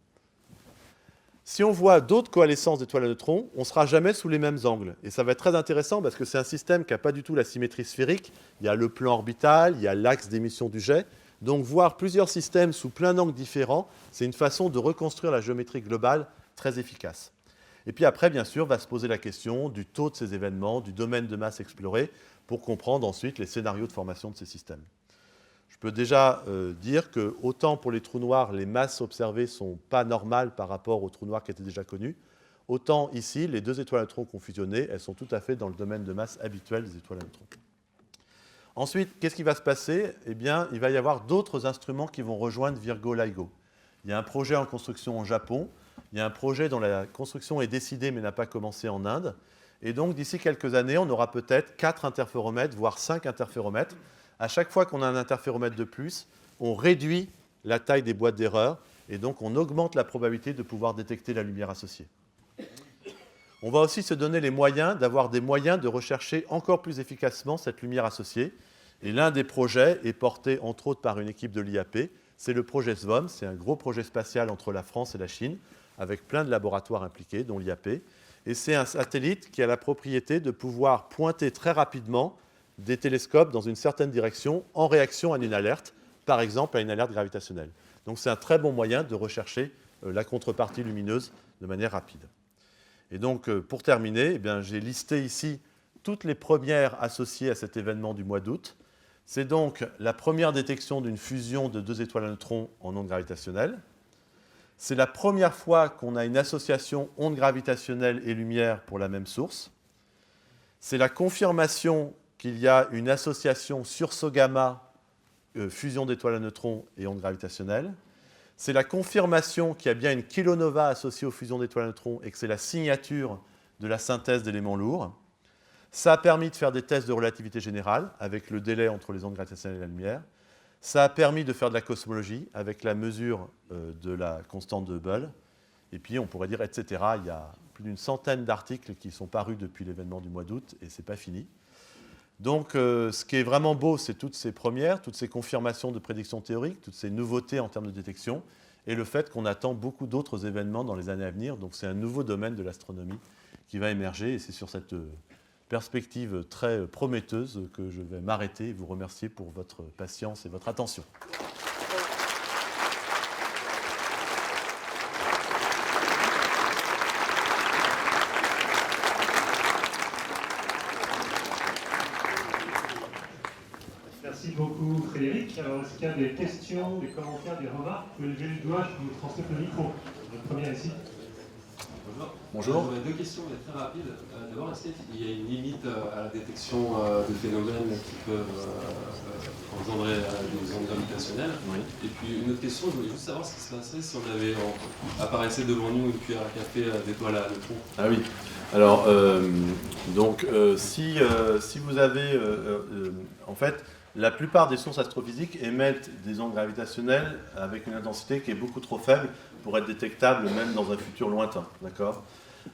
Si on voit d'autres coalescences d'étoiles à neutrons, on ne sera jamais sous les mêmes angles. Et ça va être très intéressant parce que c'est un système qui n'a pas du tout la symétrie sphérique. Il y a le plan orbital, il y a l'axe d'émission du jet. Donc voir plusieurs systèmes sous plein d'angles différents, c'est une façon de reconstruire la géométrie globale très efficace. Et puis après, bien sûr, va se poser la question du taux de ces événements, du domaine de masse exploré, pour comprendre ensuite les scénarios de formation de ces systèmes. Je peux déjà dire que, autant pour les trous noirs, les masses observées ne sont pas normales par rapport aux trous noirs qui étaient déjà connus, autant ici, les 2 étoiles à neutrons qui ont fusionné, elles sont tout à fait dans le domaine de masse habituel des étoiles à neutrons. Ensuite, qu'est-ce qui va se passer? Eh bien, il va y avoir d'autres instruments qui vont rejoindre Virgo-LIGO. Il y a un projet en construction au Japon, il y a un projet dont la construction est décidée mais n'a pas commencé en Inde. Et donc, d'ici quelques années, on aura peut-être 4 interféromètres, voire 5 interféromètres. À chaque fois qu'on a un interféromètre de plus, on réduit la taille des boîtes d'erreur et donc on augmente la probabilité de pouvoir détecter la lumière associée. On va aussi se donner les moyens d'avoir des moyens de rechercher encore plus efficacement cette lumière associée. Et l'un des projets est porté entre autres par une équipe de l'IAP, c'est le projet SVOM, c'est un gros projet spatial entre la France et la Chine, avec plein de laboratoires impliqués, dont l'IAP. Et c'est un satellite qui a la propriété de pouvoir pointer très rapidement des télescopes dans une certaine direction en réaction à une alerte, par exemple à une alerte gravitationnelle. Donc c'est un très bon moyen de rechercher la contrepartie lumineuse de manière rapide. Et donc pour terminer, eh bien, j'ai listé ici toutes les premières associées à cet événement du mois d'août. C'est donc la première détection d'une fusion de 2 étoiles à neutrons en ondes gravitationnelles. C'est la première fois qu'on a une association ondes gravitationnelles et lumière pour la même source. C'est la confirmation qu'il y a une association sursaut-gamma, fusion d'étoiles à neutrons et ondes gravitationnelles. C'est la confirmation qu'il y a bien une kilonova associée aux fusions d'étoiles à neutrons et que c'est la signature de la synthèse d'éléments lourds. Ça a permis de faire des tests de relativité générale avec le délai entre les ondes gravitationnelles et la lumière. Ça a permis de faire de la cosmologie avec la mesure de la constante de Hubble. Et puis, on pourrait dire, etc. Il y a plus d'une centaine d'articles qui sont parus depuis l'événement du mois d'août et ce n'est pas fini. Donc, ce qui est vraiment beau, c'est toutes ces premières, toutes ces confirmations de prédictions théoriques, toutes ces nouveautés en termes de détection, et le fait qu'on attend beaucoup d'autres événements dans les années à venir. Donc, c'est un nouveau domaine de l'astronomie qui va émerger, et c'est sur cette perspective très prometteuse que je vais m'arrêter et vous remercier pour votre patience et votre attention. Merci beaucoup Frédéric. Alors, est-ce qu'il y a des questions, des commentaires, des remarques? Vous pouvez lever le doigt, je vous transmets le micro. Le premier ici. Bonjour. J'aurais 2 questions, mais très rapides. D'abord, est-ce qu'il y a une limite à la détection de phénomènes qui peuvent engendrer des ondes gravitationnelles? Oui. Et puis une autre question, je voulais juste savoir ce qui se passerait si apparaissait devant nous une cuillère à café d'étoiles à neutrons. Ah oui. Alors, si vous avez... en fait, la plupart des sources astrophysiques émettent des ondes gravitationnelles avec une intensité qui est beaucoup trop faible pour être détectable même dans un futur lointain. D'accord ?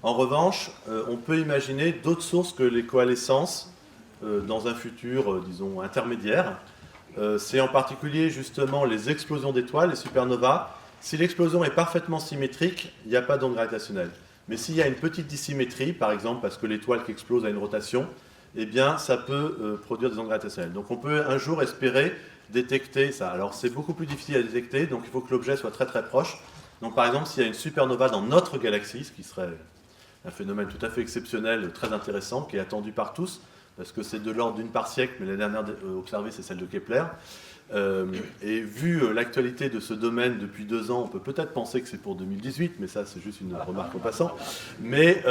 En revanche, on peut imaginer d'autres sources que les coalescences dans un futur, disons, intermédiaire. C'est en particulier justement les explosions d'étoiles, les supernovas. Si l'explosion est parfaitement symétrique, il n'y a pas d'onde gravitationnelle. Mais s'il y a une petite dissymétrie, par exemple parce que l'étoile qui explose a une rotation, eh bien, ça peut produire des ondes gravitationnelles. Donc on peut un jour espérer détecter ça. Alors c'est beaucoup plus difficile à détecter, donc il faut que l'objet soit très très proche. Donc par exemple, s'il y a une supernova dans notre galaxie, ce qui serait un phénomène tout à fait exceptionnel, très intéressant, qui est attendu par tous, parce que c'est de l'ordre d'une par siècle, mais la dernière observée, c'est celle de Kepler. Et vu l'actualité de ce domaine depuis 2 ans, on peut peut-être penser que c'est pour 2018, mais ça c'est juste une remarque en passant. Mais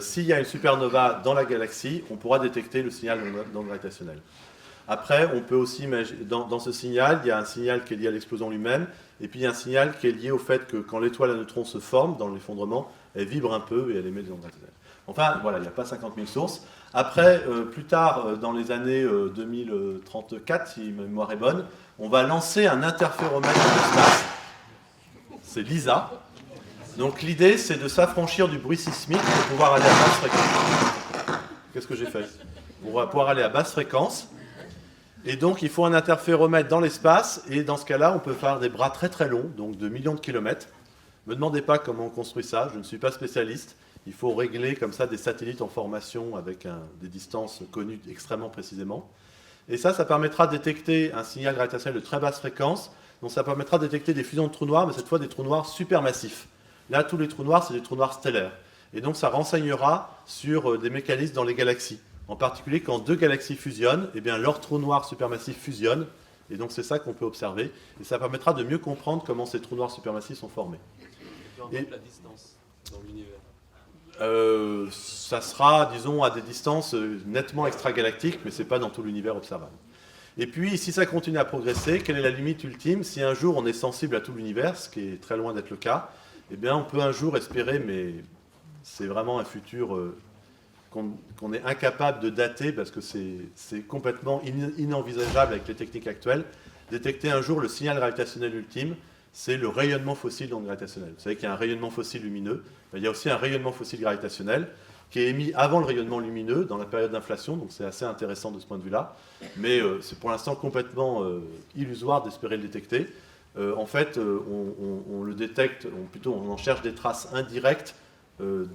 s'il y a une supernova dans la galaxie, on pourra détecter le signal non gravitationnel. Après, on peut aussi imaginer, dans ce signal, il y a un signal qui est lié à l'explosion lui-même, et puis il y a un signal qui est lié au fait que quand l'étoile à neutrons se forme dans l'effondrement, elle vibre un peu et elle émet des ondes gravitationnelles. Enfin, voilà, il n'y a pas 50 000 sources. Après, plus tard, dans les années 2034, si ma mémoire est bonne, on va lancer un interféromètre de l'espace. C'est LISA. Donc l'idée, c'est de s'affranchir du bruit sismique pour pouvoir aller à basse fréquence. Qu'est-ce que j'ai fait? Pour pouvoir aller à basse fréquence. Et donc, il faut un interféromètre dans l'espace, et dans ce cas-là, on peut faire des bras très très longs, donc de millions de kilomètres. Ne me demandez pas comment on construit ça, je ne suis pas spécialiste. Il faut régler comme ça des satellites en formation avec des distances connues extrêmement précisément. Et ça permettra de détecter un signal gravitationnel de très basse fréquence, donc ça permettra de détecter des fusions de trous noirs, mais cette fois des trous noirs supermassifs. Là, tous les trous noirs, c'est des trous noirs stellaires. Et donc, ça renseignera sur des mécanismes dans les galaxies. En particulier, quand 2 galaxies fusionnent, eh bien, leurs trous noirs supermassifs fusionnent. Et donc, c'est ça qu'on peut observer. Et ça permettra de mieux comprendre comment ces trous noirs supermassifs sont formés. Et la distance dans l'univers. Ça sera, disons, à des distances nettement extragalactiques, mais ce n'est pas dans tout l'univers observable. Et puis, si ça continue à progresser, quelle est la limite ultime? Si un jour on est sensible à tout l'univers, ce qui est très loin d'être le cas, eh bien, on peut un jour espérer, mais c'est vraiment un futur qu'on est incapable de dater, parce que c'est complètement inenvisageable avec les techniques actuelles, détecter un jour le signal gravitationnel ultime, c'est le rayonnement fossile non gravitationnel. Vous savez qu'il y a un rayonnement fossile lumineux, il y a aussi un rayonnement fossile gravitationnel qui est émis avant le rayonnement lumineux dans la période d'inflation, donc c'est assez intéressant de ce point de vue-là, mais c'est pour l'instant complètement illusoire d'espérer le détecter. En fait, on le détecte, on en cherche des traces indirectes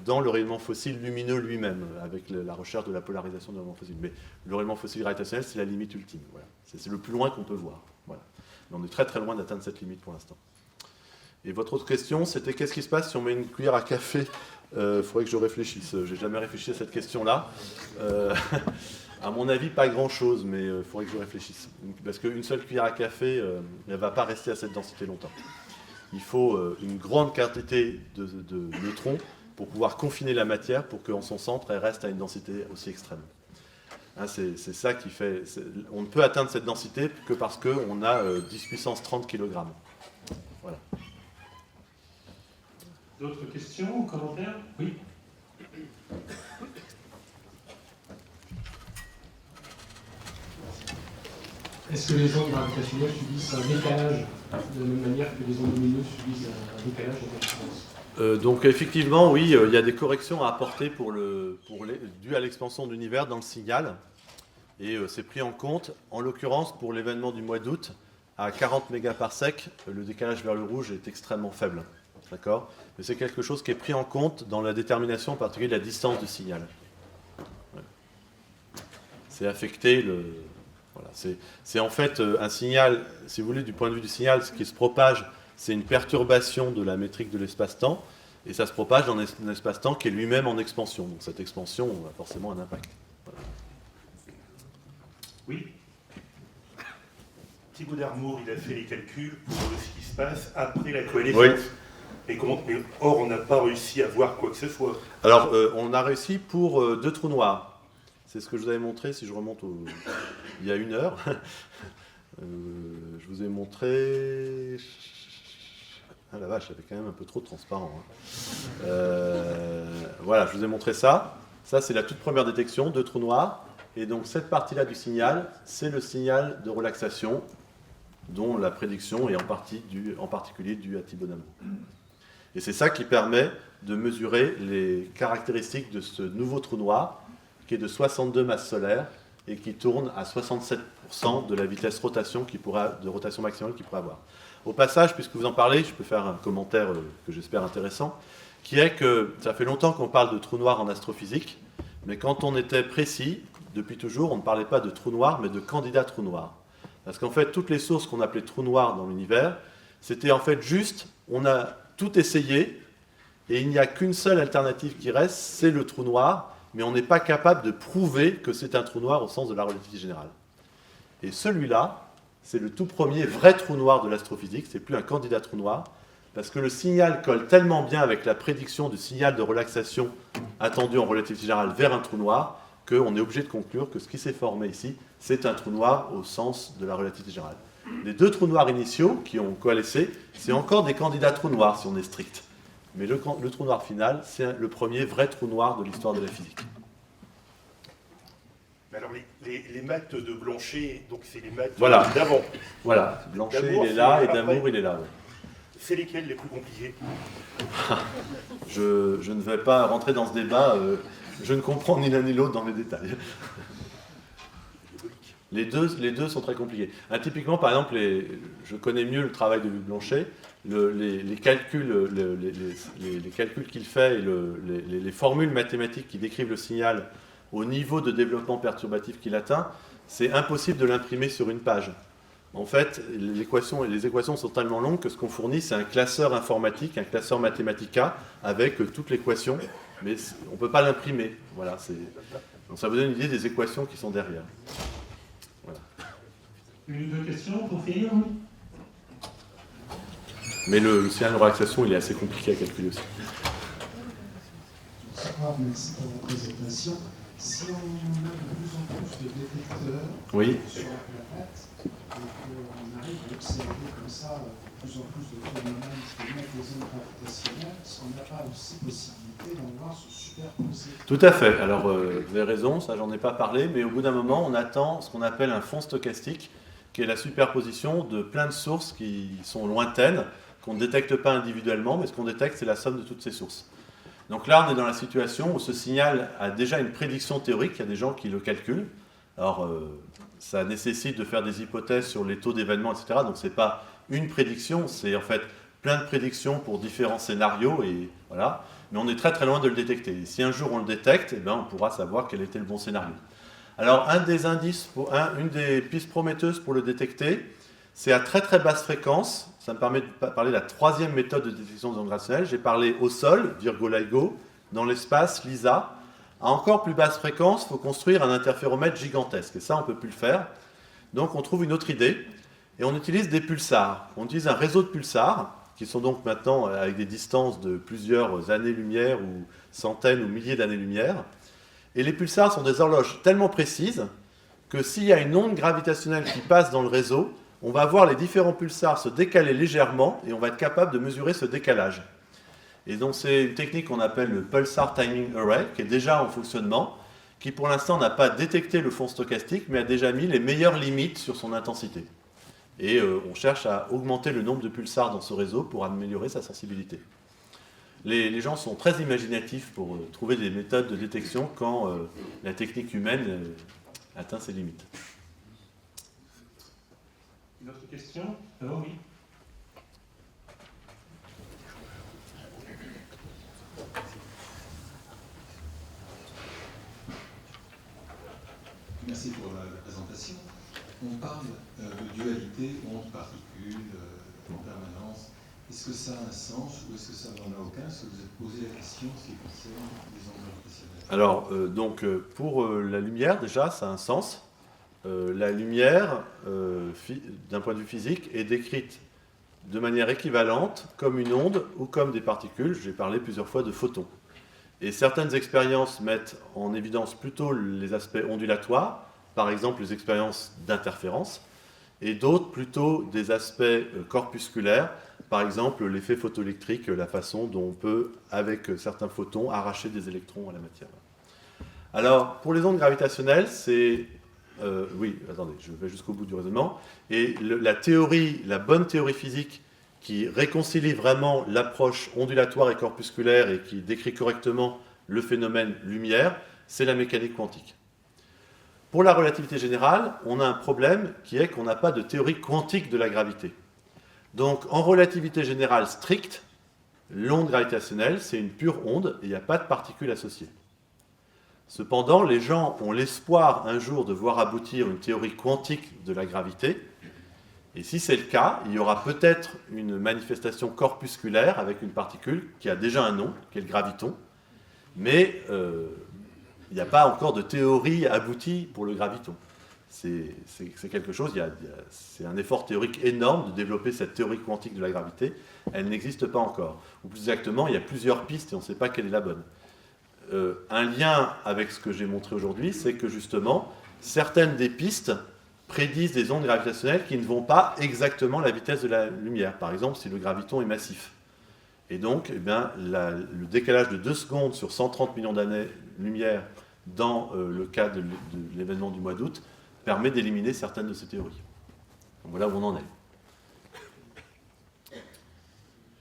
dans le rayonnement fossile lumineux lui-même, avec la recherche de la polarisation du rayonnement fossile. Mais le rayonnement fossile gravitationnel, c'est la limite ultime. Voilà. C'est le plus loin qu'on peut voir. Voilà. Mais on est très très loin d'atteindre cette limite pour l'instant. Et votre autre question, c'était qu'est-ce qui se passe si on met une cuillère à café? Faudrait que je réfléchisse. J'ai jamais réfléchi à cette question-là. À mon avis, pas grand-chose, mais il faudrait que je réfléchisse. Parce qu'une seule cuillère à café, elle ne va pas rester à cette densité longtemps. Il faut une grande quantité de neutrons pour pouvoir confiner la matière pour qu'en son centre, elle reste à une densité aussi extrême. Hein, c'est ça qui fait... On ne peut atteindre cette densité que parce qu'on a 10 puissance 30 kg. Voilà. D'autres questions ou commentaires? Oui. Est-ce que les ondes gravitationnelles subissent un décalage de la même manière que les ondes lumineuses subissent un décalage en fréquence? Donc effectivement, oui, il y a des corrections à apporter dû à l'expansion de l'univers dans le signal. Et c'est pris en compte, en l'occurrence, pour l'événement du mois d'août, à 40 mégaparsec, le décalage vers le rouge est extrêmement faible. D'accord? Mais c'est quelque chose qui est pris en compte dans la détermination, en particulier de la distance du signal. Ouais. C'est affecté Voilà, c'est en fait un signal, si vous voulez, du point de vue du signal, ce qui se propage, c'est une perturbation de la métrique de l'espace-temps, et ça se propage dans un espace-temps qui est lui-même en expansion. Donc cette expansion a forcément un impact. Voilà. Oui. Thibaut d'Armour, il a fait les calculs pour ce qui se passe après la coalescence. Oui. Mais or, on n'a pas réussi à voir quoi que ce soit. Alors, on a réussi pour 2 trous noirs. C'est ce que je vous avais montré, si je remonte il y a 1 heure. Je vous ai montré... Ah la vache, il y avait quand même un peu trop de transparent. Hein. Voilà, je vous ai montré ça. Ça, c'est la toute première détection, 2 trous noirs. Et donc, cette partie-là du signal, c'est le signal de relaxation, dont la prédiction est en particulier due à Thibaut d'Armour. Et c'est ça qui permet de mesurer les caractéristiques de ce nouveau trou noir, qui est de 62 masses solaires et qui tourne à 67% de la vitesse de rotation maximale qu'il pourrait avoir. Au passage, puisque vous en parlez, je peux faire un commentaire que j'espère intéressant, qui est que ça fait longtemps qu'on parle de trou noir en astrophysique, mais quand on était précis, depuis toujours, on ne parlait pas de trou noir, mais de candidat trou noir. Parce qu'en fait, toutes les sources qu'on appelait trous noirs dans l'univers, c'était en fait juste, on a tout essayé, et il n'y a qu'une seule alternative qui reste, c'est le trou noir, mais on n'est pas capable de prouver que c'est un trou noir au sens de la relativité générale. Et celui-là, c'est le tout premier vrai trou noir de l'astrophysique, c'est plus un candidat trou noir, parce que le signal colle tellement bien avec la prédiction du signal de relaxation attendu en relativité générale vers un trou noir, qu'on est obligé de conclure que ce qui s'est formé ici, c'est un trou noir au sens de la relativité générale. Les deux trous noirs initiaux qui ont coalescé, c'est encore des candidats trous noirs si on est strict. Mais le trou noir final, c'est le premier vrai trou noir de l'histoire de la physique. Mais alors, les maths de Blanchet, donc c'est les maths Voilà. d'avant. Voilà, Blanchet D'amour, il est là c'est et d'amour après. il est là. Ouais. C'est lesquels les plus compliqués? Je ne vais pas rentrer dans ce débat, je ne comprends ni l'un ni l'autre dans les détails. Les deux sont très compliqués. Typiquement, par exemple, je connais mieux le travail de Luc Blanchet, les calculs qu'il fait et les formules mathématiques qui décrivent le signal au niveau de développement perturbatif qu'il atteint, c'est impossible de l'imprimer sur une page. En fait, les équations sont tellement longues que ce qu'on fournit, c'est un classeur informatique, un classeur Mathematica, avec toute l'équation, mais on ne peut pas l'imprimer. Voilà, donc ça vous donne une idée des équations qui sont derrière. Voilà. Une ou deux questions pour finir? Mais le signal de relaxation, il est assez compliqué à calculer aussi. Bonsoir, merci pour votre présentation. Si on a de plus en plus de détecteurs Oui. sur la planète, et qu'on arrive à observer comme ça de plus en plus de phénomènes qui émettent des ondes gravitationnelles, est-ce qu'on n'a pas aussi possibilité d'en voir se superposer? Tout à fait. Alors, vous avez raison, ça, j'en ai pas parlé, mais au bout d'un moment, on attend ce qu'on appelle un fond stochastique, qui est la superposition de plein de sources qui sont lointaines, qu'on ne détecte pas individuellement, mais ce qu'on détecte, c'est la somme de toutes ces sources. Donc là, on est dans la situation où ce signal a déjà une prédiction théorique, il y a des gens qui le calculent. Alors, ça nécessite de faire des hypothèses sur les taux d'événements, etc. Donc, ce n'est pas une prédiction, c'est en fait plein de prédictions pour différents scénarios, et voilà. Mais on est très très loin de le détecter. Et si un jour on le détecte, eh bien, on pourra savoir quel était le bon scénario. Alors, une des pistes prometteuses pour le détecter, c'est à très très basse fréquence. Ça me permet de parler de la troisième méthode de détection des ondes gravitationnelles. J'ai parlé au sol, Virgo LIGO, dans l'espace, LISA. À encore plus basse fréquence, il faut construire un interféromètre gigantesque. Et ça, on ne peut plus le faire. Donc, on trouve une autre idée. Et on utilise des pulsars. On utilise un réseau de pulsars, qui sont donc maintenant avec des distances de plusieurs années-lumière, ou centaines ou milliers d'années-lumière. Et les pulsars sont des horloges tellement précises que s'il y a une onde gravitationnelle qui passe dans le réseau, on va voir les différents pulsars se décaler légèrement et on va être capable de mesurer ce décalage. Et donc c'est une technique qu'on appelle le Pulsar Timing Array, qui est déjà en fonctionnement, qui pour l'instant n'a pas détecté le fond stochastique, mais a déjà mis les meilleures limites sur son intensité. Et on cherche à augmenter le nombre de pulsars dans ce réseau pour améliorer sa sensibilité. Les gens sont très imaginatifs pour trouver des méthodes de détection quand la technique humaine atteint ses limites. Une autre question? Alors oui. Merci pour la présentation. On parle de dualité ondes-particules en permanence. Est-ce que ça a un sens ou est-ce que ça n'en a aucun? Est-ce que vous avez posé la question en ce qui concerne les ondes gravitationnelles? Alors, pour la lumière, déjà, ça a un sens. La lumière, d'un point de vue physique, est décrite de manière équivalente comme une onde ou comme des particules. J'ai parlé plusieurs fois de photons. Et certaines expériences mettent en évidence plutôt les aspects ondulatoires, par exemple les expériences d'interférence, et d'autres plutôt des aspects corpusculaires, par exemple l'effet photoélectrique, la façon dont on peut, avec certains photons, arracher des électrons à la matière. Alors, pour les ondes gravitationnelles, c'est... oui, attendez, je vais jusqu'au bout du raisonnement. Et la bonne théorie physique qui réconcilie vraiment l'approche ondulatoire et corpusculaire et qui décrit correctement le phénomène lumière, c'est la mécanique quantique. Pour la relativité générale, on a un problème qui est qu'on n'a pas de théorie quantique de la gravité. Donc, en relativité générale stricte, l'onde gravitationnelle, c'est une pure onde et il n'y a pas de particules associées. Cependant, les gens ont l'espoir un jour de voir aboutir une théorie quantique de la gravité. Et si c'est le cas, il y aura peut-être une manifestation corpusculaire avec une particule qui a déjà un nom, qui est le graviton. Mais il n'y a pas encore de théorie aboutie pour le graviton. c'est quelque chose, c'est un effort théorique énorme de développer cette théorie quantique de la gravité. Elle n'existe pas encore. Ou plus exactement, il y a plusieurs pistes et on ne sait pas quelle est la bonne. Un lien avec ce que j'ai montré aujourd'hui, c'est que justement, certaines des pistes prédisent des ondes gravitationnelles qui ne vont pas exactement à la vitesse de la lumière. Par exemple, si le graviton est massif. Et donc, eh bien, le décalage de 2 secondes sur 130 millions d'années-lumière dans le cas de l'événement du mois d'août permet d'éliminer certaines de ces théories. Donc voilà où on en est.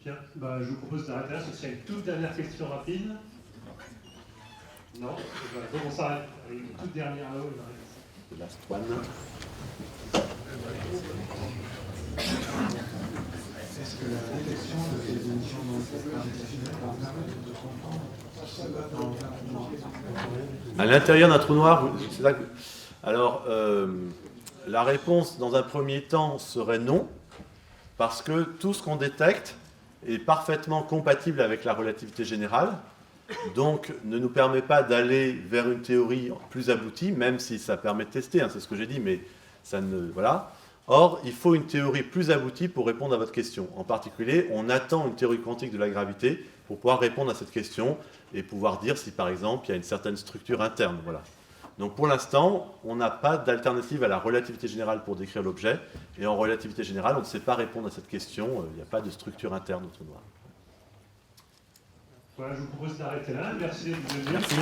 Bien, je vous propose d'arrêter là, parce qu'il y a une toute dernière question rapide. Non, donc on s'arrête avec une toute dernière là-haut. The last one. Est-ce que la détection de ces émissions gravitationnelles va permettre de comprendre ce qui se passe dans le trou noir? À l'intérieur d'un trou noir, c'est ça que... Alors, la réponse dans un premier temps serait non, parce que tout ce qu'on détecte est parfaitement compatible avec la relativité générale, donc ne nous permet pas d'aller vers une théorie plus aboutie, même si ça permet de tester, hein, c'est ce que j'ai dit, mais ça ne... Voilà. Or, il faut une théorie plus aboutie pour répondre à votre question. En particulier, on attend une théorie quantique de la gravité pour pouvoir répondre à cette question et pouvoir dire si, par exemple, il y a une certaine structure interne. Voilà. Donc, pour l'instant, on n'a pas d'alternative à la relativité générale pour décrire l'objet. Et en relativité générale, on ne sait pas répondre à cette question. Il n'y a pas de structure interne au trou noir. Voilà, je vous propose d'arrêter là. Merci d'être venu. Merci.